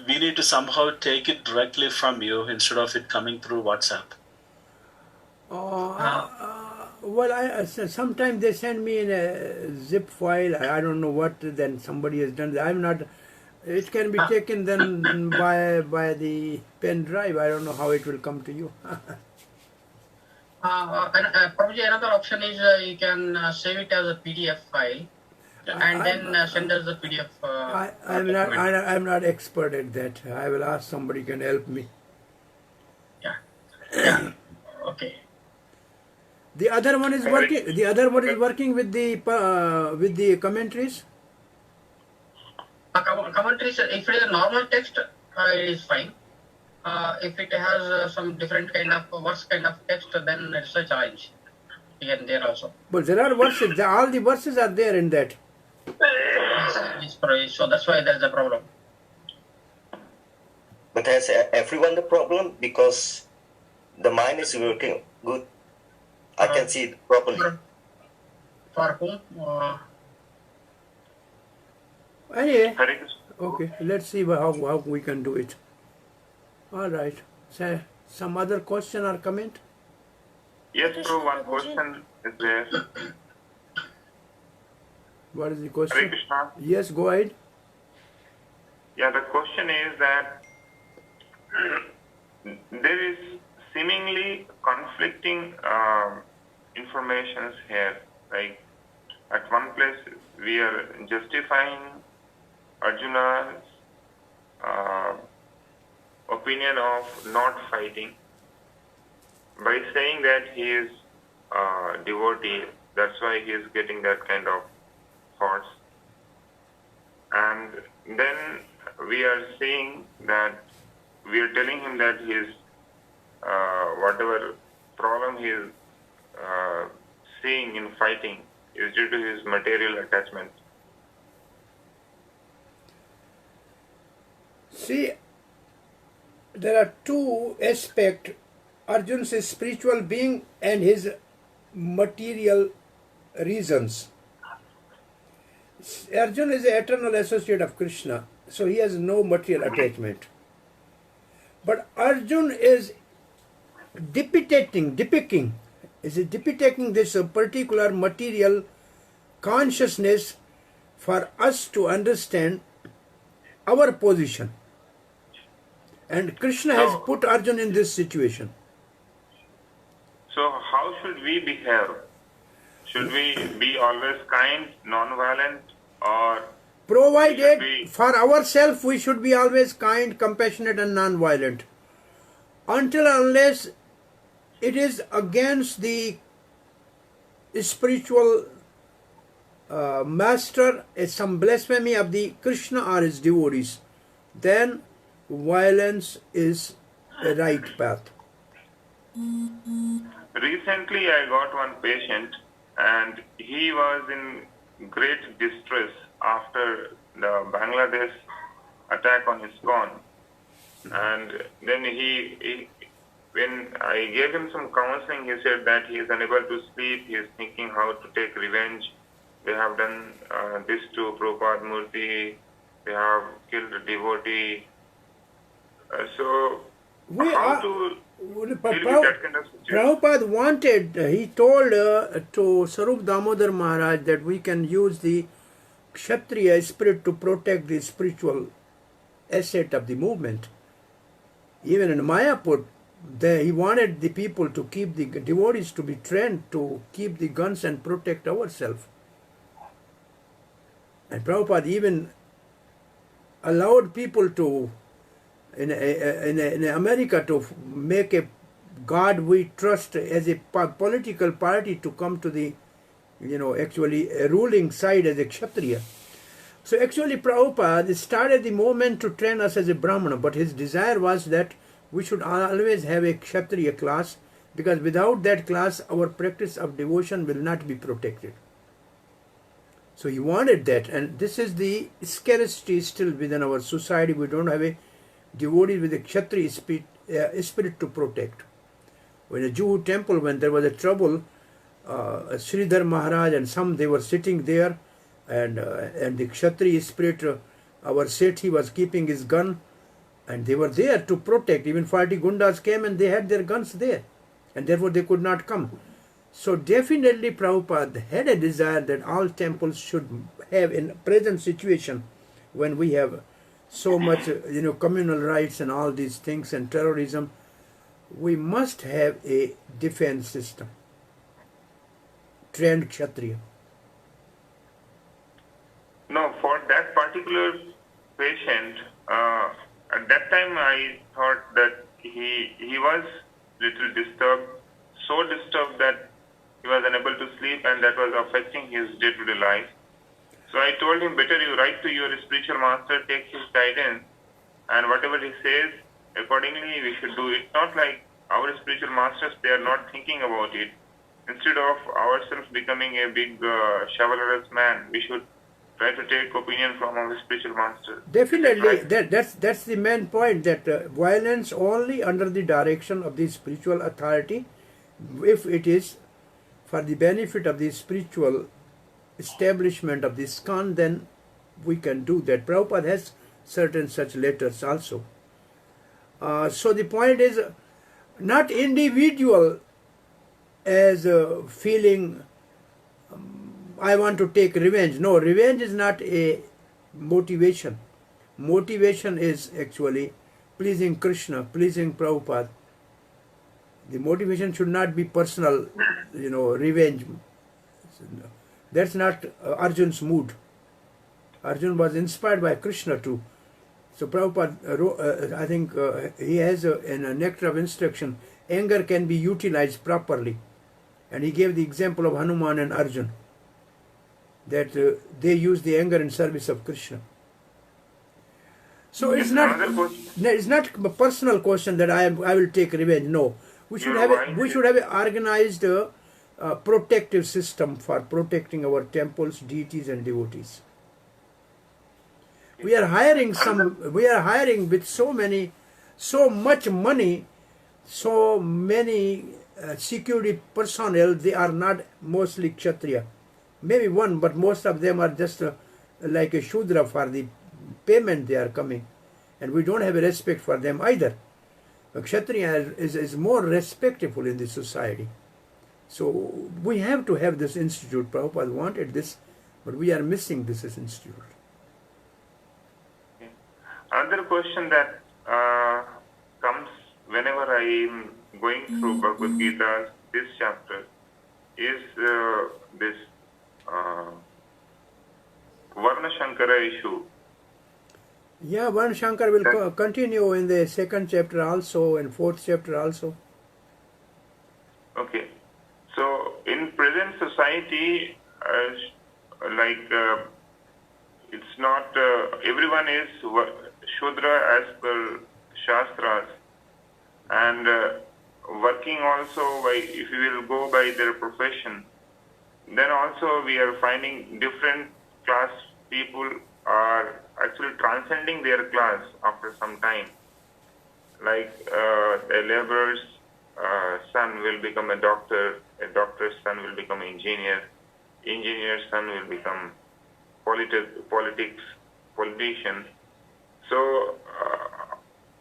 we need to somehow take it directly from you instead of it coming through WhatsApp. Well, sometimes they send me in a zip file. I don't know what. Then somebody has done that. I'm not. It can be taken then by the pen drive. I don't know how it will come to you. probably another option is you can save it as a PDF file and then send us the PDF. I'm not expert at that. I will ask somebody can help me. Yeah. Okay. The other one is working. The other one is working with the commentaries. Commentaries. If it is a normal text, it is fine. If it has some different kind of worse kind of text, then it's a challenge. Here and there also. But there are verses. All the verses are there in that. Yes, so that's why there's a problem. But has everyone the problem? Because the mind is working good. I can see it properly. For whom? Anyway, okay, let's see how we can do it. All right. So, some other question or comment? Yes, Prabhu, one question is there. What is the Hare question? Krishna. Yes, go ahead. Yeah, the question is that there is seemingly conflicting informations here. Like at one place we are justifying Arjuna's opinion of not fighting by saying that he is a devotee, that's why he is getting that kind of thoughts. And then we are saying that we are telling him that his whatever problem he is seeing in fighting is due to his material attachment. See, there are two aspects. Arjun's spiritual being and his material reasons. Arjun is an eternal associate of Krishna, so he has no material attachment. But Arjun is depicting this particular material consciousness for us to understand our position. And Krishna has put Arjun in this situation. So how should we behave? Should we be always kind, non-violent, or provided for ourselves we should be always kind, compassionate and non-violent, until unless it is against the spiritual master, some blasphemy of the Krishna or his devotees, then violence is a right path. Recently I got one patient and he was in great distress after the Bangladesh attack on ISKCON. And then he when I gave him some counseling, he said that he is unable to sleep, he is thinking how to take revenge. They have done this to Prabhupada Murti, they have killed a devotee. So how to deal with that kind of situation? Prabhupada wanted, he told to Sarup Damodar Maharaj that we can use the Kshatriya spirit to protect the spiritual asset of the movement. Even in Mayapur, he wanted the people to keep the devotees to be trained to keep the guns and protect ourselves. And Prabhupada even allowed people to, in America, to make a God we trust as a political party to come to the, actually a ruling side as a Kshatriya. So actually Prabhupada started the movement to train us as a Brahmana, but his desire was that we should always have a Kshatriya class, because without that class our practice of devotion will not be protected. So he wanted that, and this is the scarcity still within our society. We don't have a devotee with a Kshatriya spirit to protect. In a Jew temple, when there was a trouble, Sridhar Maharaj and some, they were sitting there, and the Kshatriya spirit, our Sethi was keeping his gun, and they were there to protect. Even 40 Gundas came and they had their guns there, and therefore they could not come. So definitely Prabhupada had a desire that all temples should have, in present situation when we have so much communal rights and all these things and terrorism, we must have a defense system, trained Kshatriya. No, for that particular patient, at that time I thought that he was little disturbed, so disturbed that he was unable to sleep, and that was affecting his day-to-day life. So I told him, better you write to your spiritual master, take his guidance, and whatever he says, accordingly we should do it. Not like our spiritual masters, they are not thinking about it. Instead of ourselves becoming a big chivalrous man, we should try to take opinion from our spiritual master. Definitely, that's the main point, that violence only under the direction of the spiritual authority, if it is for the benefit of the spiritual establishment of the ISKCON, then we can do that. Prabhupada has certain such letters also. So the point is not individual as feeling I want to take revenge. No, revenge is not a motivation. Motivation is actually pleasing Krishna, pleasing Prabhupada. The motivation should not be personal, revenge. That's not Arjun's mood. Arjun was inspired by Krishna too. So Prabhupada, I think he has in a nectar of instruction, anger can be utilized properly. And he gave the example of Hanuman and Arjun, that they use the anger in service of Krishna. So it's not a personal question that I will take revenge. No, we should have an organized protective system for protecting our temples, deities, and devotees. We are hiring with so much money, so many security personnel. They are not mostly Kshatriya. Maybe one, but most of them are just like a Shudra. For the payment they are coming, and we don't have a respect for them either. A Kshatriya is more respectful in the society. So we have to have this institute. Prabhupada wanted this, but we are missing this institute. Another question that comes whenever I am going through Bhagavad Gita, this chapter, is this Varna Shankara issue. Yeah, Varna Shankar will continue in the second chapter also and fourth chapter also. Okay. So in present society, it's not everyone is Shudra as per Shastras, and working also by, if you will go by their profession, then also we are finding different class people are actually transcending their class after some time. Like a laborer's son will become a doctor's son will become an engineer's son will become politician. So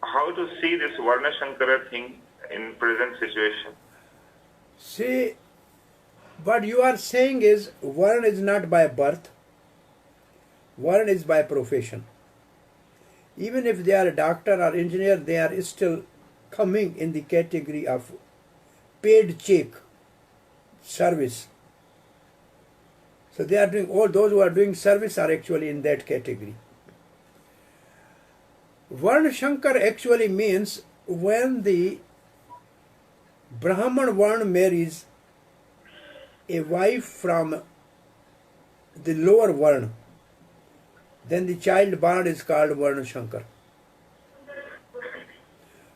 how to see this Varna Shankara thing in present situation? See, what you are saying is Varna is not by birth, Varna is by profession. Even if they are a doctor or engineer, they are still coming in the category of paid check service. So they are doing, all those who are doing service are actually in that category. Varna Shankar actually means when the Brahman Varna marries a wife from the lower Varna, then the child born is called Varna Shankar.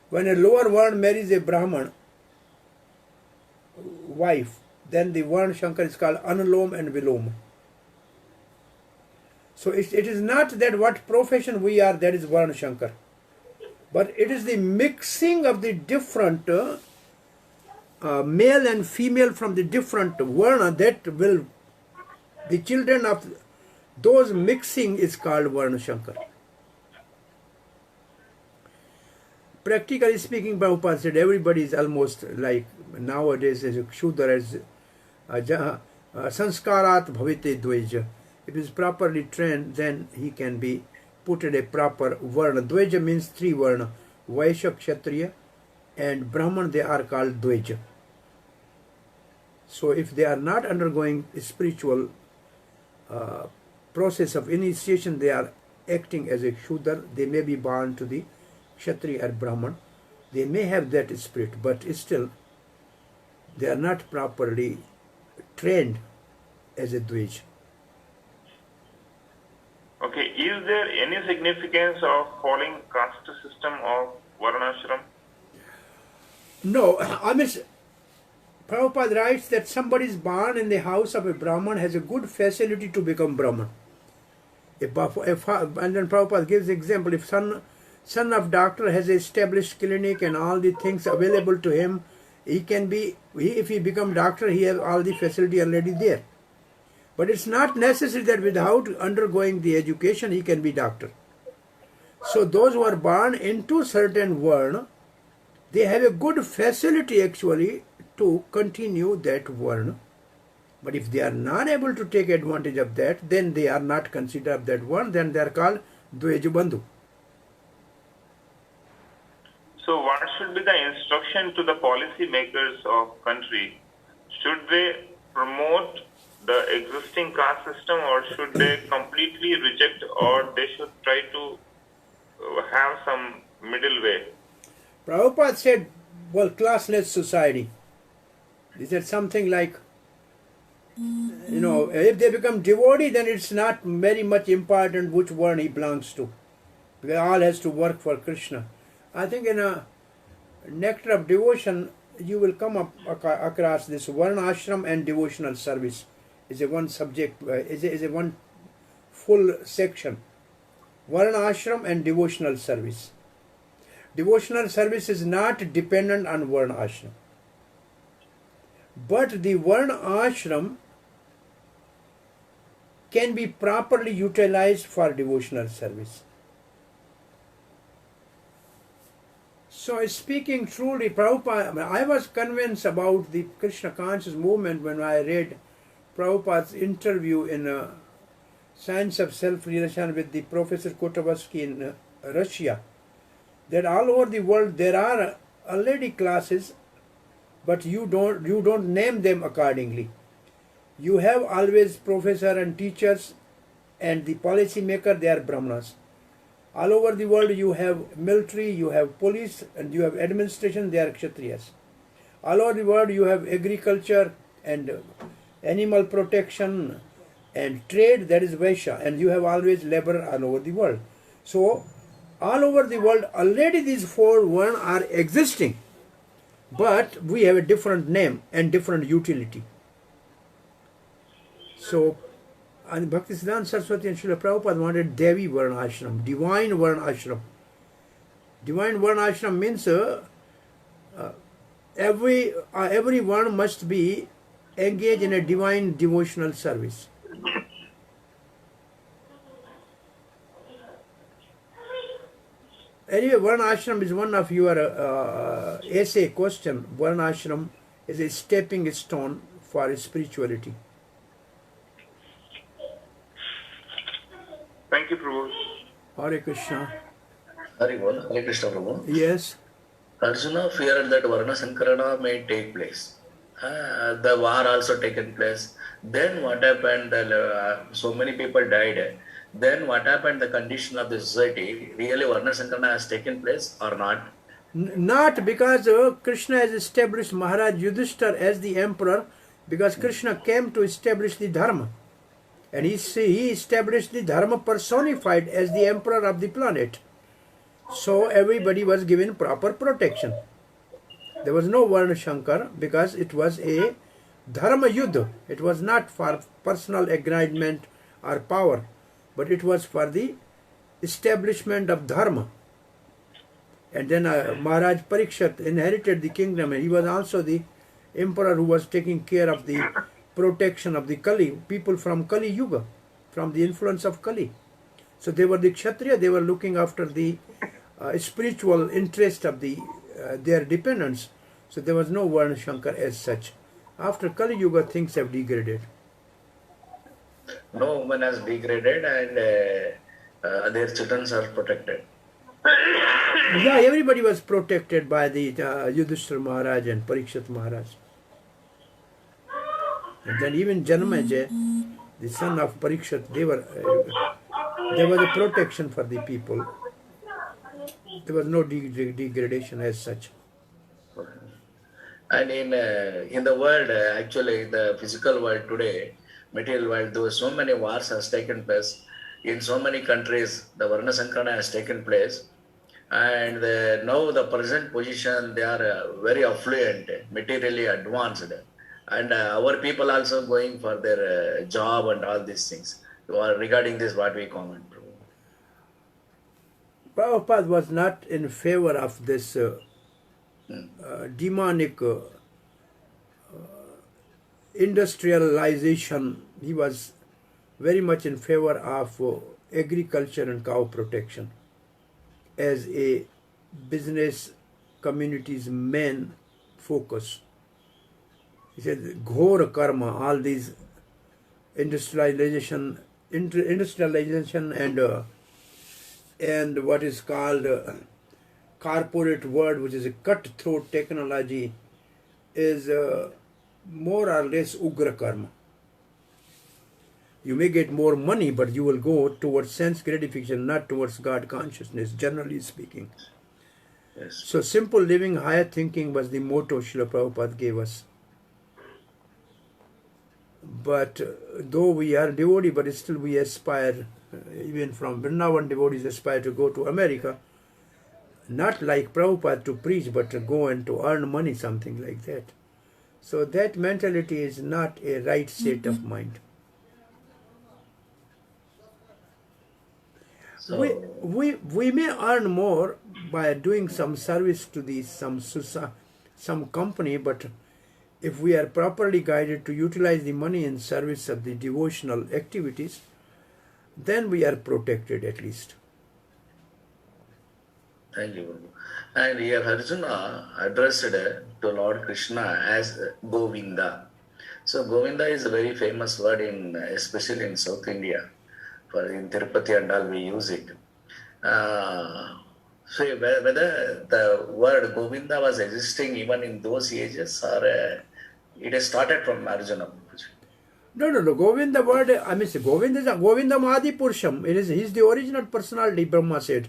When a lower Varna marries a Brahman wife, then the Varna Shankar is called Anulom and Viloma. So it is not that what profession we are, that is Varna Shankar. But it is the mixing of the different male and female from the different Varna that will, the children of those mixing is called Varna Shankar. Practically speaking, Prabhupada said everybody is almost like nowadays as a Shudra, as sanskarat bhavite dveja. If he is properly trained, then he can be put in a proper Varna. Dveja means three Varna. Vaishya, Kshatriya and Brahman, they are called Dveja. So if they are not undergoing a spiritual process of initiation, they are acting as a Shudra. They may be born to the Kshatriya or Brahman. They may have that spirit, but still they are not properly trained as a Dvij. Okay, is there any significance of following caste system of Varnashram? No, I mean, Prabhupada writes that somebody is born in the house of a Brahman has a good facility to become Brahman. And then Prabhupada gives the example, if son of doctor has established clinic and all the things available to him, if he become doctor, he has all the facility already there. But it's not necessary that without undergoing the education, he can be doctor. So those who are born into certain varna, they have a good facility actually to continue that varna. But if they are not able to take advantage of that, then they are not considered of that varna, then they are called Dvejabandhu. So what should be the instruction to the policy makers of country? Should they promote the existing caste system, or should they completely reject, or they should try to have some middle way? Prabhupada said, well, classless society. He said something like, if they become devotee, then it's not very much important which varna he belongs to. Because all has to work for Krishna. I think in a Nectar of Devotion, you will come up across this varna ashram and devotional service. Is a one subject, is a one full section. Varna ashram and devotional service. Devotional service is not dependent on varna ashram. But the varna ashram can be properly utilized for devotional service. So speaking truly, Prabhupada, I was convinced about the Krishna conscious movement when I read Prabhupada's interview in Science of Self-Realization with the Professor Kotavsky in Russia, that all over the world there are already classes, but you don't name them accordingly. You have always professor and teachers, and the policy maker, they are Brahmanas. All over the world you have military, you have police, and you have administration, they are Kshatriyas. All over the world you have agriculture and animal protection and trade, that is Vaishya, and you have always labor all over the world. So all over the world already these four varna are existing, but we have a different name and different utility. So and Bhaktisiddhanta Saraswati and Srila Prabhupada wanted Devi Varna Ashram, divine Varna Ashram. Divine Varna Ashram means every one must be engaged in a divine devotional service. Anyway, Varna Ashram is one of your essay question. Varna Ashram is a stepping stone for spirituality. Thank you, Prabhu. Hare Krishna. Hare Krishna, Prabhu. Yes. Arjuna feared that Varna Sankarana may take place. The war also taken place. Then what happened? So many people died. Then what happened? The condition of the society, really Varna Sankarana has taken place or not? Not because Krishna has established Maharaj Yudhishthira as the emperor, because Krishna came to establish the Dharma. And he established the Dharma personified as the emperor of the planet. So everybody was given proper protection. There was no Varna Shankar because it was a Dharma Yuddha. It was not for personal acknowledgement or power, but it was for the establishment of Dharma. And then Maharaj Parikshit inherited the kingdom, and he was also the emperor who was taking care of the protection of the Kali, people from Kali Yuga, from the influence of Kali. So they were the Kshatriya, they were looking after the spiritual interest of their dependents. So there was no Varna Shankar as such. After Kali Yuga, things have degraded. No woman has degraded, and their children are protected. Yeah, everybody was protected by the Yudhishthira Maharaj and Parikshit Maharaj. And then even Janamaja, the son of Parikshit, there was a protection for the people. There was no degradation as such. And in the world, actually, the physical world today, material world, though so many wars has taken place, in so many countries, the Varna Sankarana has taken place. And now the present position, they are very affluent, materially advanced. And our people also going for their job and all these things. Regarding this, what we comment? Prabhupada was not in favor of this demonic industrialization. He was very much in favor of agriculture and cow protection as a business community's main focus. He said, Ghor karma, all these industrialization and what is called corporate world, which is a cutthroat technology, is more or less ugra karma. You may get more money, but you will go towards sense gratification, not towards God consciousness, generally speaking. Yes. So simple living, higher thinking was the motto Srila Prabhupada gave us. But though we are devotee, but still we aspire, even from Vrindavan devotees aspire to go to America, not like Prabhupada to preach, but to go and to earn money, something like that. So that mentality is not a right state of mind. So, We may earn more by doing some service to some company, but if we are properly guided to utilize the money in service of the devotional activities, then we are protected at least. thank you, Guru. And here Arjuna addressed to Lord Krishna as Govinda. So Govinda is a very famous word especially in South India. For in Tirupati and all we use it. So whether the word Govinda was existing even in those ages, or it has started from Arjuna? No. Govinda word, Govinda is Govinda Mahadi Purusham. He's the original personality, Brahma said.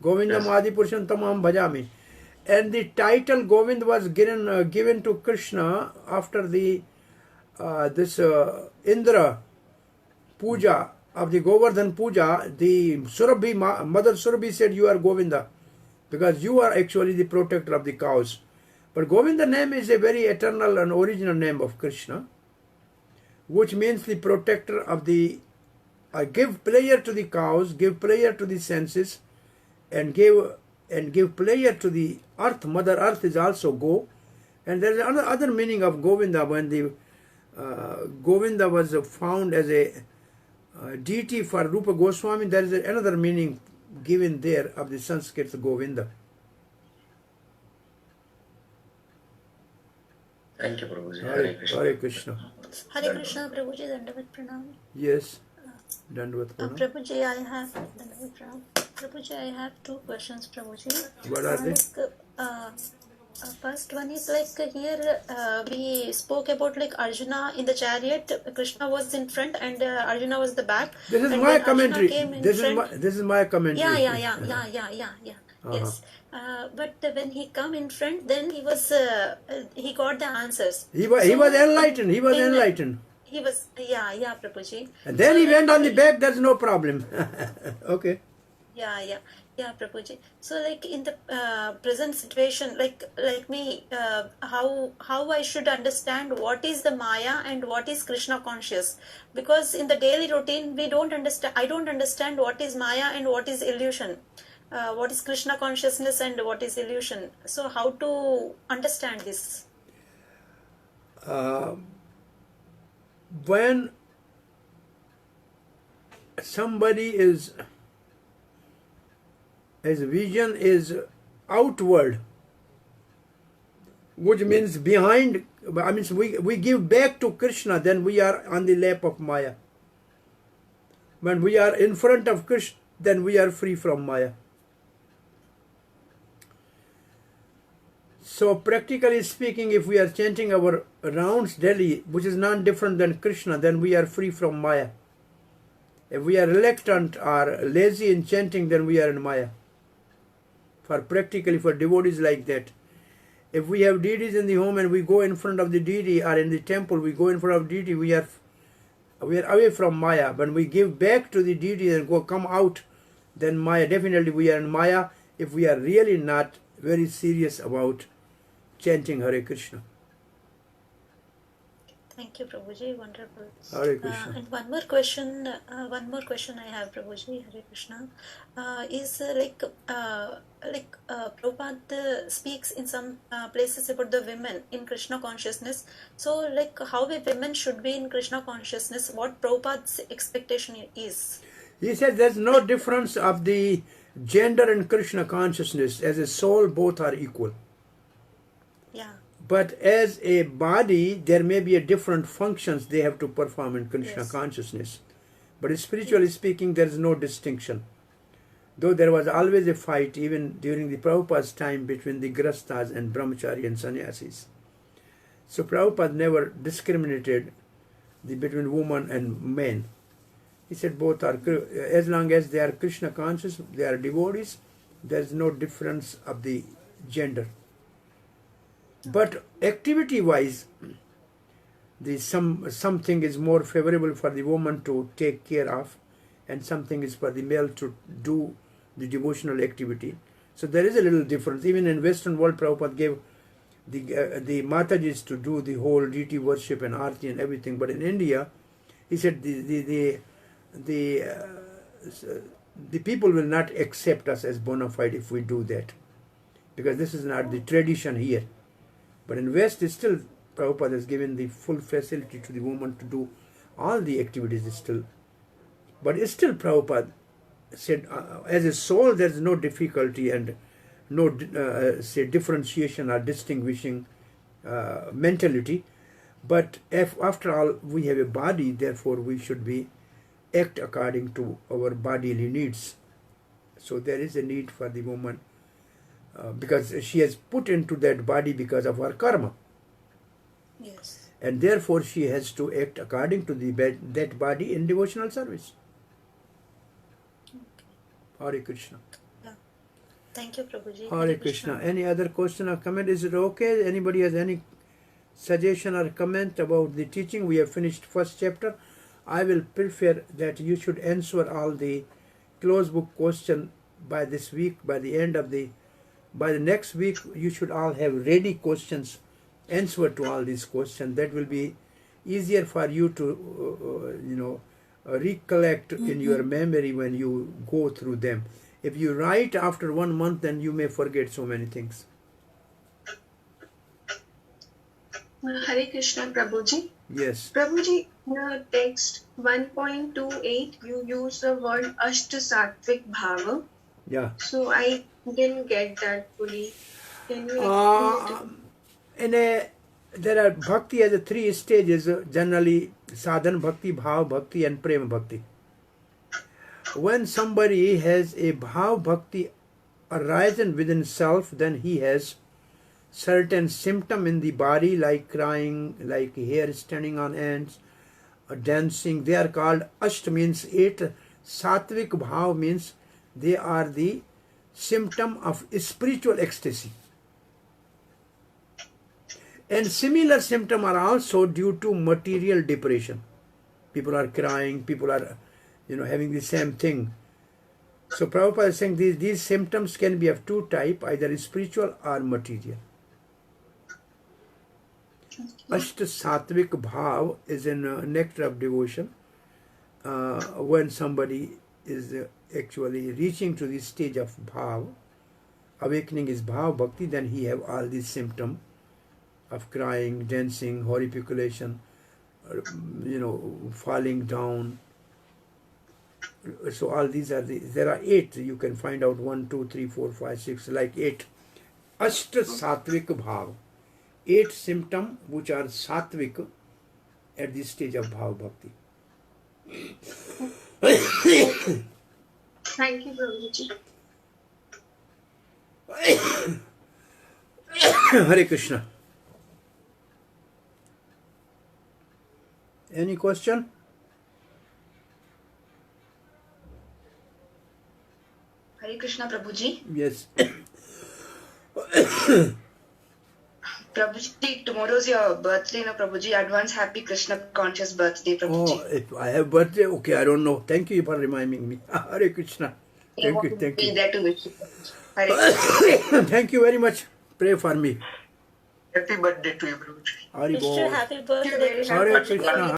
Govinda Mahadi Purusham Tamam Bhajami. And the title Govind was given to Krishna after the Indra Puja of the Govardhan Puja. The Surabhi, Mother Surabhi said, you are Govinda, because you are actually the protector of the cows. But Govinda name is a very eternal and original name of Krishna, which means the protector of the, give pleasure to the cows, give pleasure to the senses, and give pleasure to the earth. Mother Earth is also Go. And there is another meaning of Govinda. When the Govinda was found as a deity for Rupa Goswami, there is another meaning given there of the Sanskrit Govinda. Thank you, Prabhuji. Hare Krishna. Hare Krishna, Prabhuji, Dandavat Pranam. Yes, Dandavat Pranam. Prabhuji, I have two questions, Prabhuji. What are they? First one is like here we spoke about like Arjuna in the chariot, Krishna was in front and Arjuna was the back. This is my commentary. This is my commentary. Yeah. Yes. But when he come in front, then he was he got the answers. He was enlightened. He was enlightened. He was Prabhuji. And then he went on the back. There's no problem. Okay. Yeah, Prabhuji. So, like in the present situation, like me, how I should understand what is the Maya and what is Krishna conscious? Because in the daily routine, we don't understand. I don't understand what is Maya and what is illusion. What is Krishna consciousness and what is illusion? So, how to understand this? When somebody his vision is outward, which means behind, we give back to Krishna, then we are on the lap of Maya. When we are in front of Krishna, then we are free from Maya. So practically speaking, if we are chanting our rounds daily, which is not different than Krishna, then we are free from Maya. If we are reluctant or lazy in chanting, then we are in Maya. For practically for devotees like that. If we have deities in the home and we go in front of the deity, or in the temple we go in front of deity, we are away from Maya. When we give back to the deity and come out, then Maya, definitely we are in Maya if we are really not very serious about chanting Hare Krishna. Thank you, Prabhuji. Wonderful. Hare Krishna. And one more question I have, Prabhuji. Hare Krishna. Is Prabhupada speaks in some places about the women in Krishna consciousness. So, like, how a women should be in Krishna consciousness? What Prabhupada's expectation is? He said there's no difference of the gender in Krishna consciousness. As a soul, both are equal. Yeah. But as a body, there may be a different functions they have to perform in Krishna consciousness. But spiritually speaking, there is no distinction. Though there was always a fight, even during the Prabhupada's time, between the Grastas and Brahmachari and Sannyasis. So Prabhupada never discriminated between women and men. He said both are, as long as they are Krishna conscious, they are devotees, there is no difference of the gender. But activity-wise, something is more favorable for the woman to take care of, and something is for the male to do the devotional activity. So there is a little difference. Even in Western world, Prabhupada gave the Matajis to do the whole deity worship and arti and everything. But in India, he said the people will not accept us as bona fide if we do that, because this is not the tradition here. But in West, still Prabhupada has given the full facility to the woman to do all the activities still. But still Prabhupada said, as a soul, there is no difficulty and no differentiation or distinguishing mentality. But if after all we have a body, therefore we should act according to our bodily needs. So there is a need for the woman, because she has put into that body because of her karma. Yes. And therefore she has to act according to that body in devotional service. Okay. Hare Krishna. Yeah. Thank you, Prabhuji. Hare Krishna. Any other question or comment? Is it okay? Anybody has any suggestion or comment about the teaching? We have finished first chapter. I will prefer that you should answer all the closed book question by this week, by the next week. You should all have ready questions, answer to all these questions. That will be easier for you to recollect in your memory when you go through them. If you write after 1 month, then you may forget so many things. Hare Krishna, Prabhuji. Yes. Prabhuji, in text 1.28, you use the word Ashta Sattvic Bhava. Yeah. So I didn't get that fully. Can you explain? There are bhakti has 3 stages, generally sadhan bhakti, bhav bhakti and prema bhakti. When somebody has a bhav bhakti arisen within self, then he has certain symptom in the body, like crying, like hair standing on ends, dancing. They are called asht, means 8. Sattvic bhav means they are the symptom of spiritual ecstasy. And similar symptoms are also due to material depression. People are crying, people are having the same thing. So Prabhupada is saying these symptoms can be of 2 types, either spiritual or material. Ashta Sattvic Bhav is in nectar of devotion. When somebody is actually reaching to this stage of Bhav, awakening is Bhav Bhakti, then he have all these symptoms of crying, dancing, horripiculation, falling down. So all these are there are 8. You can find out 1, 2, 3, 4, 5, 6, like 8. Ashta Sattvic Bhav. 8 symptoms which are sattvic at this stage of Bhav Bhakti. Thank you, Prabhuji. Hare Krishna. Any question? Hare Krishna, Prabhuji. Yes. Prabhuji, tomorrow's your birthday, no, Prabhuji. Advance happy Krishna conscious birthday, Prabhuji. Oh, if I have birthday, okay, I don't know. Thank you for reminding me. Hare Krishna. Thank you, thank Be you. there to wish you, Prabhuji. Hare Krishna. Thank you very much. Pray for me. Happy birthday to you, Prabhuji. Hari Wish you Bol. happy birthday, very Krishna Hare conscious. Krishna.